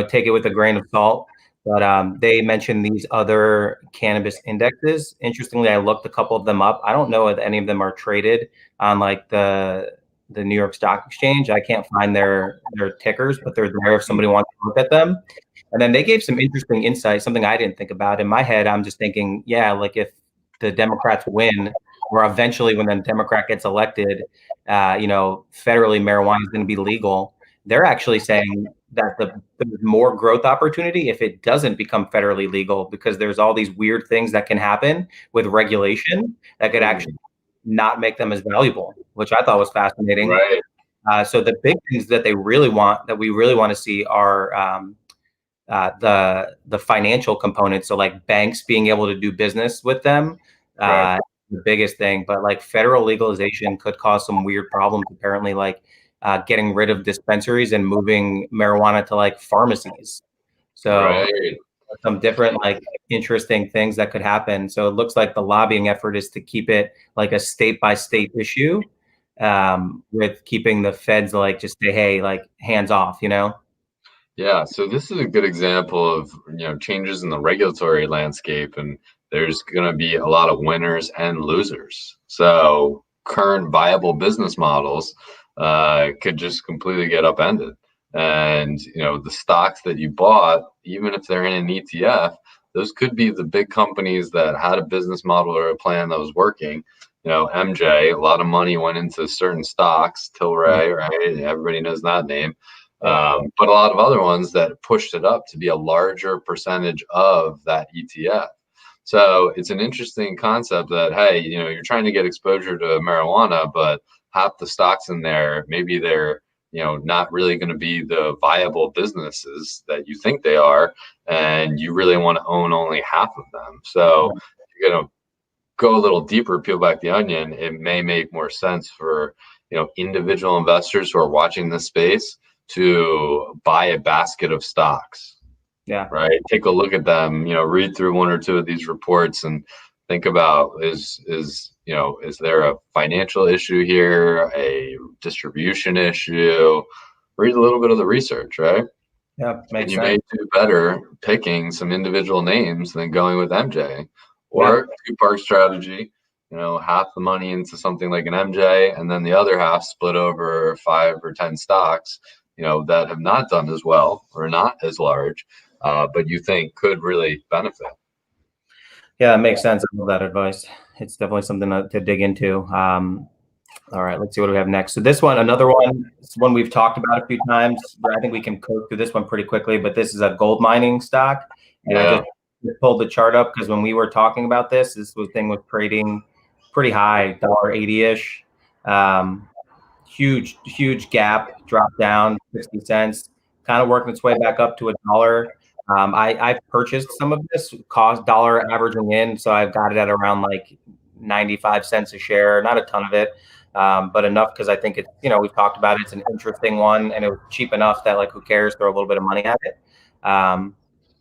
Take it with a grain of salt. But they mentioned these other cannabis indexes. Interestingly, I looked a couple of them up. I don't know if any of them are traded on like the New York Stock Exchange. I can't find their tickers, but they're there if somebody wants to look at them. And then they gave some interesting insight, something I didn't think about. In my head, I'm just thinking, yeah, like if the Democrats win, or eventually when the Democrat gets elected, federally marijuana is going to be legal. They're actually saying that there's more growth opportunity if it doesn't become federally legal, because there's all these weird things that can happen with regulation that could actually not make them as valuable, which I thought was fascinating. Right. So the big things that we really want to see are the financial components. So like banks being able to do business with them, the biggest thing. But like federal legalization could cause some weird problems. Apparently, like getting rid of dispensaries and moving marijuana to like pharmacies. So some different like interesting things that could happen. So it looks like the lobbying effort is to keep it like a state by state issue, with keeping the feds like just say, hey, like hands off, Yeah, so this is a good example of changes in the regulatory landscape, and there's going to be a lot of winners and losers. So current viable business models could just completely get upended, and the stocks that you bought, even if they're in an ETF, those could be the big companies that had a business model or a plan that was working. MJ, a lot of money went into certain stocks, Tilray, right? Everybody knows that name. But a lot of other ones that pushed it up to be a larger percentage of that ETF. So it's an interesting concept that, hey, you're trying to get exposure to marijuana, but half the stocks in there, maybe they're, not really going to be the viable businesses that you think they are. And you really want to own only half of them. So you're going to go a little deeper, peel back the onion. It may make more sense for, individual investors who are watching this space to buy a basket of stocks. Yeah. Right. Take a look at them, read through one or two of these reports and think about, is there a financial issue here, a distribution issue? Read a little bit of the research, right? Yeah. And you may do better picking some individual names than going with MJ or two-part strategy. Half the money into something like an MJ, and then the other half split over 5 or 10 stocks, that have not done as well or not as large, but you think could really benefit. Yeah, it makes sense. I love that advice. It's definitely something to dig into. All right, let's see what we have next. So this one, another one, it's one we've talked about a few times. I think we can go through this one pretty quickly, but this is a gold mining stock. And I just pulled the chart up because when we were talking about this thing was trading pretty high, $1.80-ish. Huge gap, dropped down 60 cents, kind of working its way back up to $1. I've purchased some of this cost dollar averaging in, so I've got it at around like 95 cents a share, not a ton of it, but enough because I think it's, we've talked about it. It's an interesting one, and it was cheap enough that like, who cares, throw a little bit of money at it.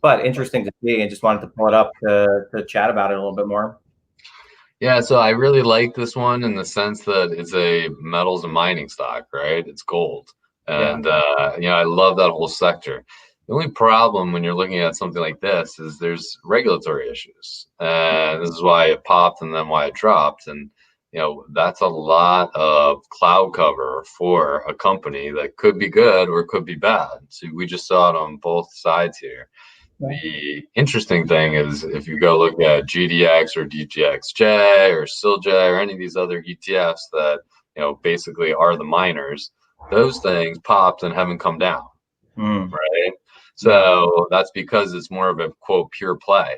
But interesting to see, and just wanted to pull it up to chat about it a little bit more. Yeah, so I really like this one in the sense that it's a metals and mining stock, right? It's gold. And, I love that whole sector. The only problem when you're looking at something like this is there's regulatory issues. And this is why it popped and then why it dropped. And, that's a lot of cloud cover for a company that could be good or could be bad. So we just saw it on both sides here. The interesting thing is if you go look at GDX or DGXJ or SILJ or any of these other ETFs that, basically are the miners, those things popped and haven't come down, right? So that's because it's more of a quote pure play.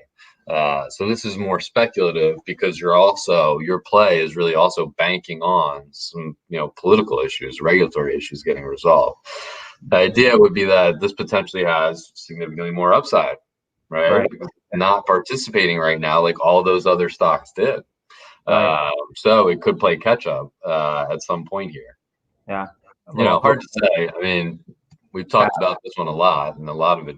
So this is more speculative because your play is really also banking on some, political issues, regulatory issues getting resolved. The idea would be that this potentially has significantly more upside, right? Right. Because it's not participating right now like all those other stocks did. Right. So it could play catch up at some point here. Yeah. Hard to say. I mean, we've talked about this one a lot, and a lot of it,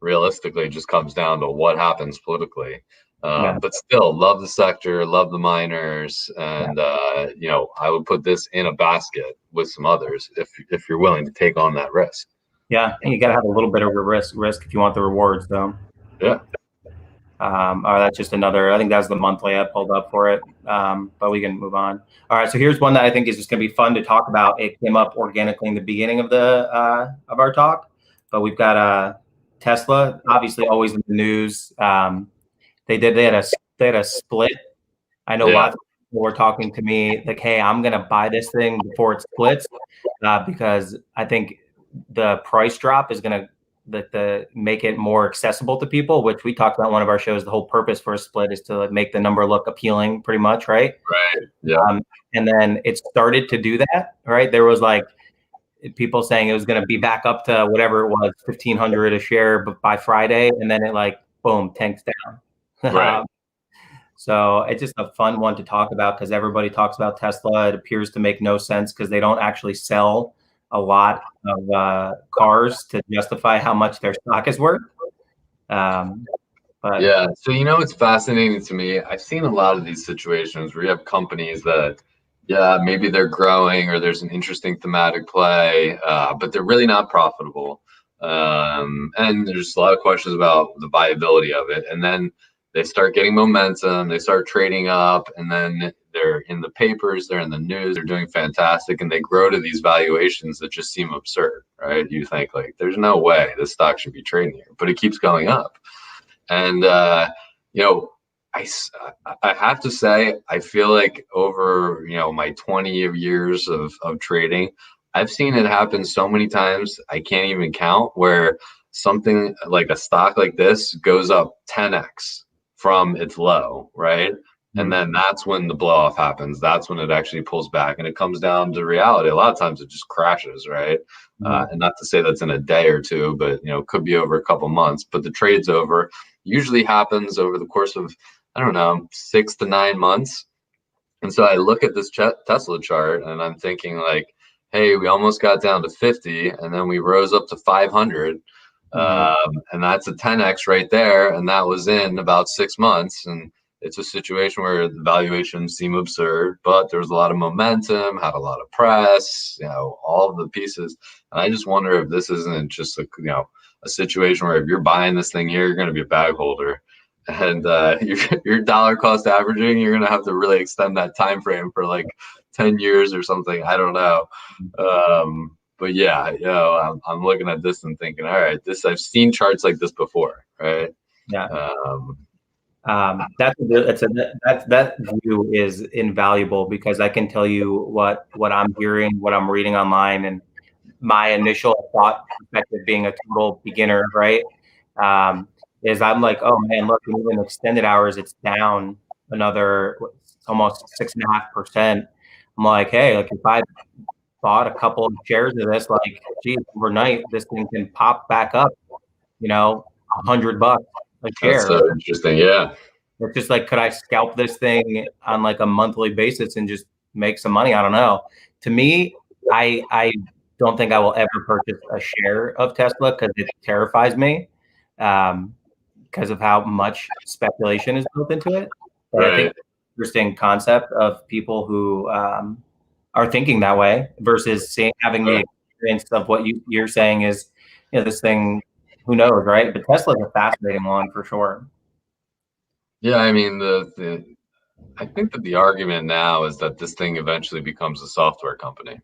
realistically just comes down to what happens politically. Yeah. But still, love the sector, love the miners, Yeah. and I would put this in a basket with some others if you're willing to take on that risk. Yeah. And you got to have a little bit of a risk if you want the rewards, though. Yeah. That's just another. I think that's the monthly I pulled up for it. But we can move on. All right. So here's one that I think is just going to be fun to talk about. It came up organically in the beginning of of our talk, but we've got Tesla, obviously always in the news. They had a split. I know lots of people were talking to me like, "Hey, I'm going to buy this thing before it splits because I think the price drop is going to." The make it more accessible to people, which we talked about in one of our shows. The whole purpose for a split is to make the number look appealing, pretty much, right? Right. Yeah. And then it started to do that, right? There was people saying it was going to be back up to whatever it was, 1,500 a share, but by Friday, and then it boom, tanks down. Right. So it's just a fun one to talk about because everybody talks about Tesla. It appears to make no sense because they don't actually sell a lot of cars to justify how much their stock is worth. But yeah, so it's fascinating to me. I've seen a lot of these situations where you have companies that, maybe they're growing or there's an interesting thematic play, but they're really not profitable. And there's a lot of questions about the viability of it. And then they start getting momentum, they start trading up, and then they're in the papers, they're in the news, they're doing fantastic, and they grow to these valuations that just seem absurd, right? You think there's no way this stock should be trading here, but it keeps going up. And, I have to say, I feel like over, my 20 years of trading, I've seen it happen so many times, I can't even count, where something like a stock like this goes up 10x from its low, right? And then that's when the blow off happens. That's when it actually pulls back and it comes down to reality. A lot of times it just crashes, right? And not to say that's in a day or two, but could be over a couple months. But the trade's over. Usually happens over the course of, I don't know, 6 to 9 months. And so I look at this Tesla chart and I'm thinking hey, we almost got down to 50 and then we rose up to 500. And that's a 10x right there. And that was in about 6 months. And it's a situation where the valuations seem absurd, but there was a lot of momentum, had a lot of press, all of the pieces. And I just wonder if this isn't just a situation where if you're buying this thing here, you're going to be a bag holder. And your dollar cost averaging, you're going to have to really extend that time frame for 10 years or something. I don't know. But yeah, I'm looking at this and thinking, all right, I've seen charts like this before, right? Yeah. That view is invaluable because I can tell you what I'm hearing, what I'm reading online, and my initial thought perspective being a total beginner, right? Is I'm like, oh man, look, even extended hours, it's down another almost 6.5%. I'm like, hey, if I bought a couple of shares of this, geez, overnight, this thing can pop back up, $100 a share. That's so interesting. Yeah. It's just could I scalp this thing on a monthly basis and just make some money? I don't know. To me, I don't think I will ever purchase a share of Tesla because it terrifies me because of how much speculation is built into it. But I think it's an interesting concept of people who are thinking that way versus having the experience of what you're saying is, this thing, who knows, right? But Tesla's a fascinating one for sure. Yeah, I mean, I think that the argument now is that this thing eventually becomes a software company.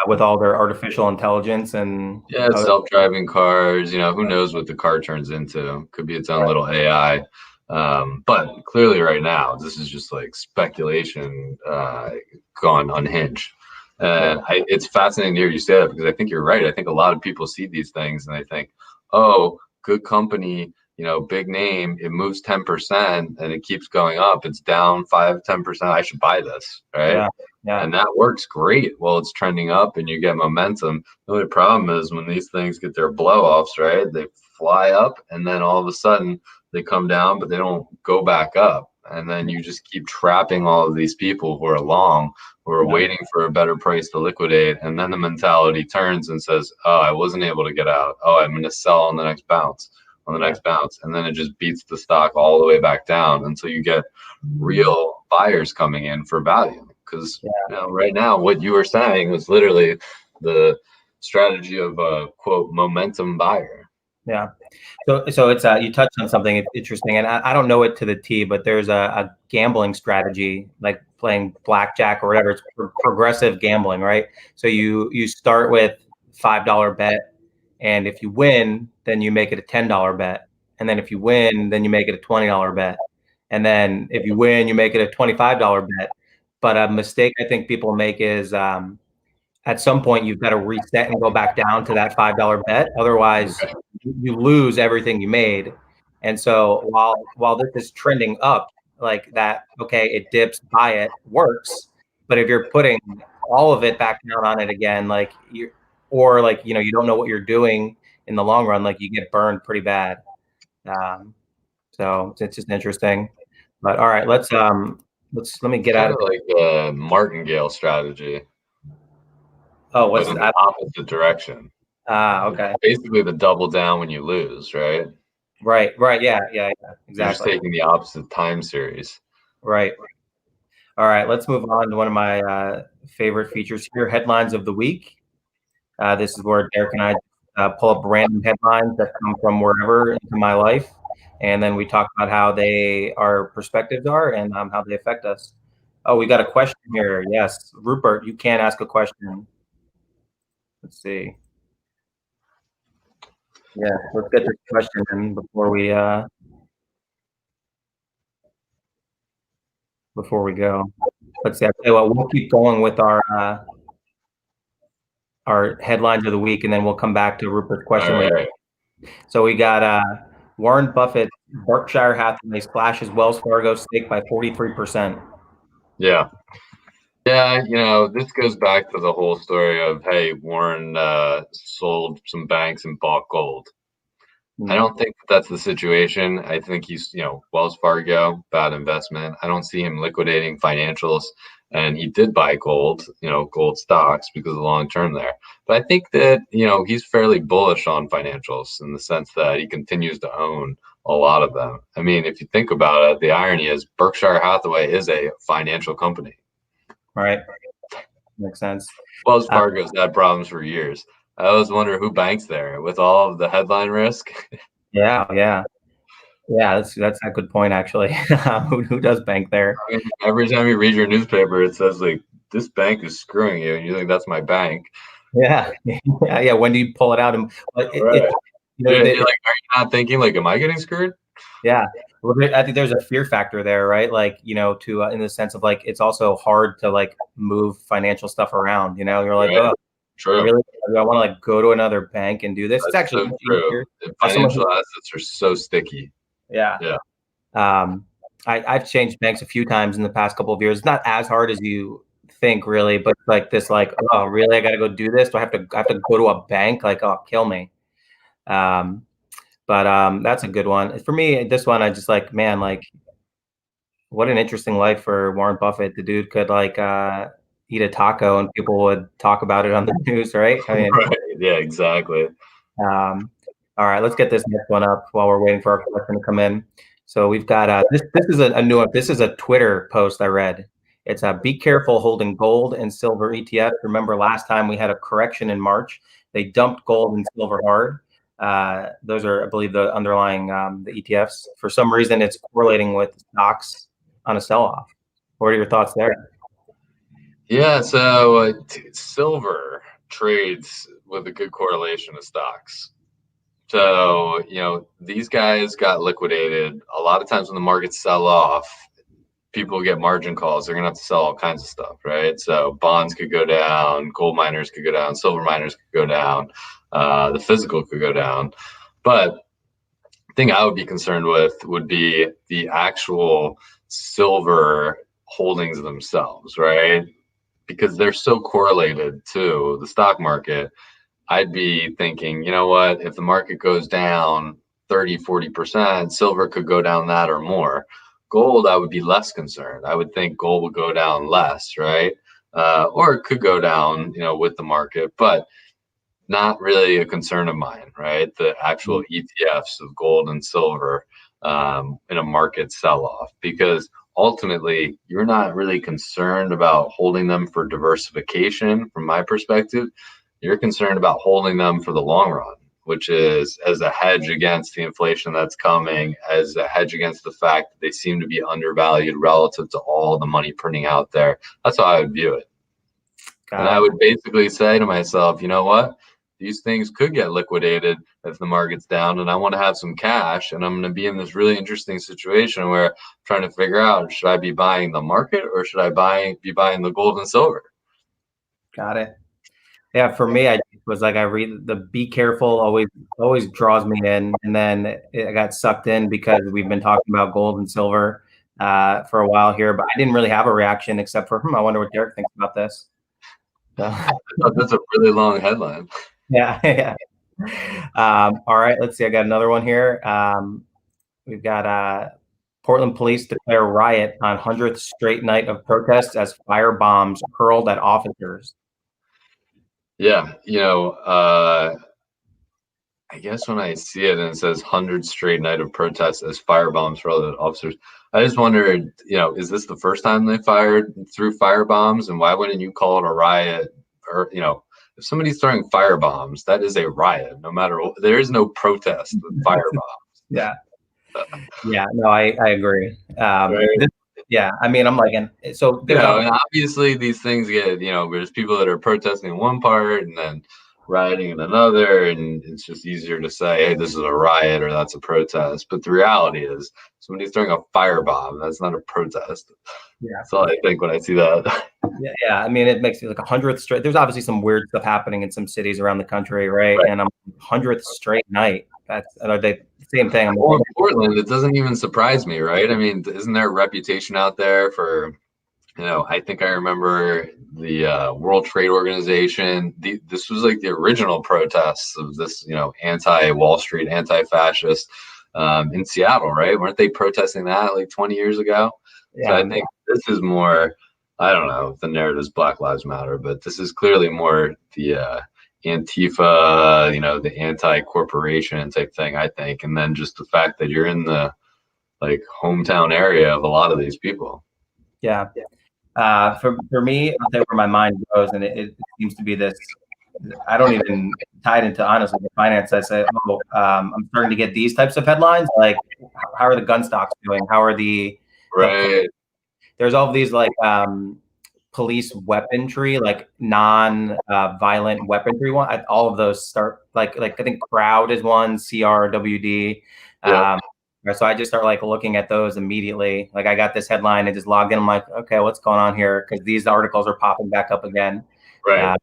With all their artificial intelligence and self-driving cars, who knows what the car turns into? Could be its own little AI. But clearly right now, this is just speculation gone unhinged. And it's fascinating to hear you say that because I think you're right. I think a lot of people see these things and they think, oh, good company, big name, it moves 10% and it keeps going up. It's down 5-10%. I should buy this, right? Yeah. Yeah. And that works great while it's trending up and you get momentum. The only problem is when these things get their blow offs, right? They fly up and then all of a sudden they come down, but they don't go back up. And then you just keep trapping all of these people who are long, who are waiting for a better price to liquidate. And then the mentality turns and says, oh, I wasn't able to get out. Oh, I'm going to sell on the next bounce, And then it just beats the stock all the way back down until you get real buyers coming in for value. Because right now, what you were saying was literally the strategy of a quote momentum buyer. Yeah. So it's you touched on something interesting, and I don't know it to the T, but there's a gambling strategy like playing blackjack or whatever. It's progressive gambling, right? So you start with $5 bet, and if you win, then you make it a $10 bet, and then if you win, then you make it a $20 bet, and then if you win, you make it a $25 bet. But a mistake I think people make is at some point you've got to reset and go back down to that $5 bet. Otherwise, you lose everything you made. And so while this is trending up like that, okay, it dips, buy it, works. But if you're putting all of it back down on it again, like you don't know what you're doing in the long run, like you get burned pretty bad. So it's just interesting. But all right, let me get out of like the martingale strategy. Oh, what's in that? The opposite direction. Okay. It's basically the double down when you lose, right? Right. Yeah, exactly. You're just taking the opposite time series. Right. All right, let's move on to one of my favorite features here, headlines of the week. This is where Derek and I pull up random headlines that come from wherever into my life, and then we talk about how our perspectives are and how they affect us. Oh, we got a question here. Yes, Rupert, you can ask a question. Let's see. Yeah, let's get this question in before we go. Let's see. I tell you what, we'll keep going with our headlines of the week, and then we'll come back to Rupert's question later. Right. So we got Warren Buffett, Berkshire Hathaway slashes Wells Fargo stake by 43%. Yeah. Yeah, this goes back to the whole story of, hey, Warren sold some banks and bought gold. I don't think that's the situation. I think he's, Wells Fargo, bad investment. I don't see him liquidating financials. And he did buy gold, gold stocks because of the long term there. But I think that, he's fairly bullish on financials in the sense that he continues to own a lot of them. I mean, if you think about it, the irony is Berkshire Hathaway is a financial company. Right. Makes sense. Wells Fargo's had problems for years. I always wonder who banks there with all of the headline risk. Yeah. That's a good point, actually. Who does bank there? I mean, every time you read your newspaper, it says like this bank is screwing you, and you think that's my bank. Yeah. When do you pull it out? And you're like, are you not thinking like, am I getting screwed? Yeah. Well, I think there's a fear factor there, right? Like, to in the sense of like, it's also hard to like move financial stuff around. You're like, right. True. Really, do I want to like go to another bank and do this? It's actually so true. Financial assets are so sticky. Yeah. I've changed banks a few times in the past couple of years. It's not as hard as you think, really, but like this, like, oh, really? I got to go do this? Do I have to go to a bank? Like, oh, kill me. But that's a good one. For me, this one, I just like, man, like, what an interesting life for Warren Buffett. The dude could like eat a taco and people would talk about it on the news, right? I mean, right. Yeah, exactly. All right, let's get this next one up while we're waiting for our question to come in. So we've got this is a new one. This is a Twitter post I read. It's be careful holding gold and silver ETF. Remember last time we had a correction in March. They dumped gold and silver hard. Those are, I believe, the underlying the ETFs. For some reason, it's correlating with stocks on a sell-off. What are your thoughts there? Yeah, so silver trades with a good correlation to stocks. So, these guys got liquidated. A lot of times when the markets sell off, people get margin calls. They're going to have to sell all kinds of stuff, right? So bonds could go down, gold miners could go down, silver miners could go down, the physical could go down. But thing I would be concerned with would be the actual silver holdings themselves, right? Because they're so correlated to the stock market. I'd be thinking, you know what, if the market goes down 30, 40%, silver could go down that or more. Gold, I would be less concerned. I would think gold would go down less, right? Or it could go down, with the market, but not really a concern of mine, right? The actual ETFs of gold and silver in a market sell-off, because ultimately you're not really concerned about holding them for diversification. From my perspective, you're concerned about holding them for the long run, which is as a hedge against the inflation that's coming, as a hedge against the fact that they seem to be undervalued relative to all the money printing out there. That's how I would view it. And I would basically say to myself, you know what? These things could get liquidated if the market's down, and I want to have some cash, and I'm going to be in this really interesting situation where I'm trying to figure out, should I be buying the market or should I be buying the gold and silver? Got it. Yeah, for me, I was like, I read the "Be Careful" always draws me in, and then I got sucked in because we've been talking about gold and silver for a while here, but I didn't really have a reaction except for, I wonder what Derek thinks about this. So, That's a really long headline. yeah, yeah. All right, let's see. I got another one here. We've got Portland police declare riot on 100th straight night of protests as fire bombs hurled at officers. Yeah, I guess when I see it and it says 100 straight night of protests as firebombs for other officers, I just wondered, is this the first time they fired through firebombs? And why wouldn't you call it a riot? Or, if somebody's throwing firebombs, that is a riot. No matter what, there is no protest with firebombs. Yeah. Yeah, no, I agree. Right. Yeah, I mean, I'm like, so and obviously these things get, there's people that are protesting in one part and then rioting in another, and it's just easier to say, hey, this is a riot or that's a protest. But the reality is, somebody's throwing a firebomb. That's not a protest. Yeah, that's all I think when I see that. Yeah. I mean, it makes me like 100th straight. There's obviously some weird stuff happening in some cities around the country, right? And I'm 100th straight night. That's the same thing. Well, in Portland, it doesn't even surprise me, right? I mean, isn't there a reputation out there for, I think I remember the World Trade Organization. This was like the original protests of this, anti-Wall Street, anti-fascist in Seattle, right? Weren't they protesting that like 20 years ago? Yeah, so I think this is more, I don't know if the narrative is Black Lives Matter, but this is clearly more the Antifa, the anti-corporation type thing, I think. And then just the fact that you're in the like hometown area of a lot of these people. Yeah. For me, I'll tell you where my mind goes, and it seems to be this. I don't even tie it into, honestly, the finance. I say, I'm starting to get these types of headlines. Like, how are the gun stocks doing? How are right? There's all of these like police weaponry, like non-violent weaponry one. All of those start like I think Crowd is one, CRWD. Yeah. So I just start like looking at those immediately. Like I got this headline, I just logged in. I'm like, okay, what's going on here? Because these articles are popping back up again. Right.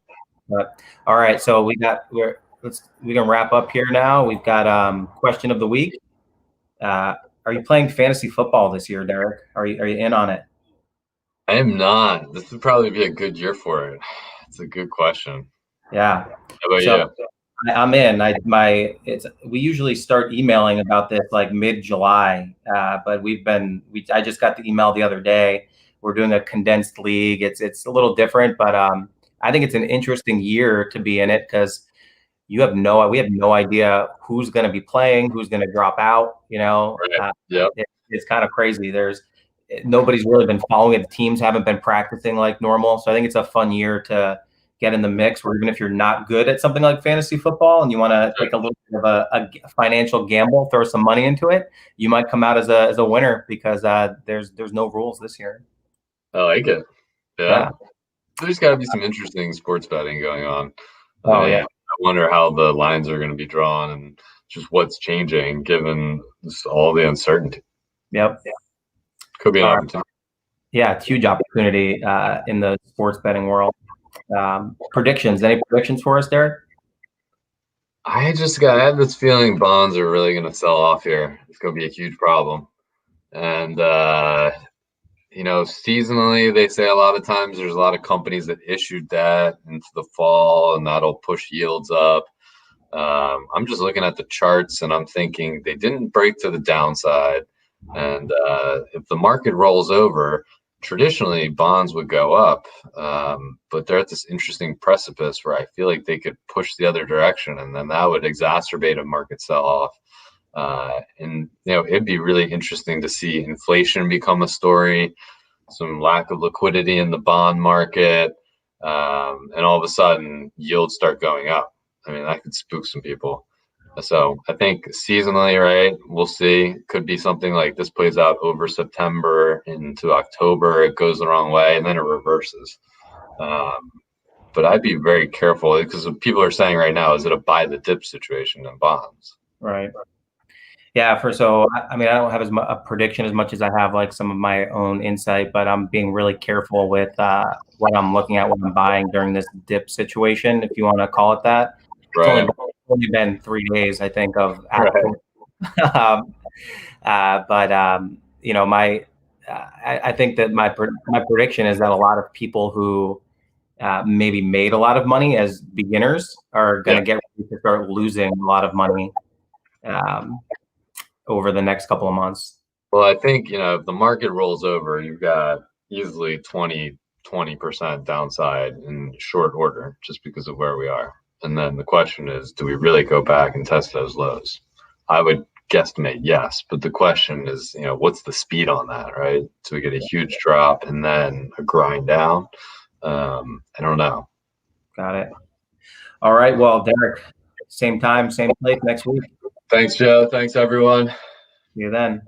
But all right, so we can wrap up here now. We've got question of the week. Are you playing fantasy football this year, Derek? Are you in on it? I am not. This would probably be a good year for it. It's a good question. Yeah. How about you? I'm in. We usually start emailing about this like mid-July, but I just got the email the other day. We're doing a condensed league. It's a little different, but I think it's an interesting year to be in it because we have no idea who's going to be playing, who's going to drop out. Right. It's kind of crazy. Nobody's really been following it. The teams haven't been practicing like normal, so I think it's a fun year to get in the mix, where even if you're not good at something like fantasy football and you want to take a little bit of a financial gamble, throw some money into it, you might come out as a winner because there's no rules this year. I like it. Yeah. There's got to be some interesting sports betting going on. Yeah. I wonder how the lines are going to be drawn and just what's changing given all the uncertainty. Yep. Could be an opportunity. Yeah, it's a huge opportunity in the sports betting world. Predictions. Any predictions for us, Derek? I had this feeling bonds are really going to sell off here. It's going to be a huge problem. And, seasonally, they say a lot of times there's a lot of companies that issue debt into the fall, and that'll push yields up. I'm just looking at the charts and I'm thinking they didn't break to the downside. And if the market rolls over, traditionally bonds would go up, but they're at this interesting precipice where I feel like they could push the other direction, and then that would exacerbate a market sell-off. It'd be really interesting to see inflation become a story, some lack of liquidity in the bond market, and all of a sudden yields start going up. I mean, that could spook some people. So I think seasonally, right, we'll see. Could be something like this plays out over September into October. It goes the wrong way and then it reverses. But I'd be very careful because what people are saying right now is it a buy the dip situation in bonds. Right. Yeah. I mean, I don't have a prediction as much as I have like some of my own insight, but I'm being really careful with what I'm looking at, what I'm buying during this dip situation, if you want to call it that. Right. It's only been 3 days, I think, of Right. I think that my prediction is that a lot of people who maybe made a lot of money as beginners are going to get ready to start losing a lot of money over the next couple of months. Well, I think, if the market rolls over, you've got easily 20% downside in short order just because of where we are. And then the question is, do we really go back and test those lows? I would guesstimate yes, but the question is, what's the speed on that, right? So we get a huge drop and then a grind down. I don't know. Got it. All right. Well, Derek, same time, same place next week. Thanks, Joe. Thanks, everyone. See you then.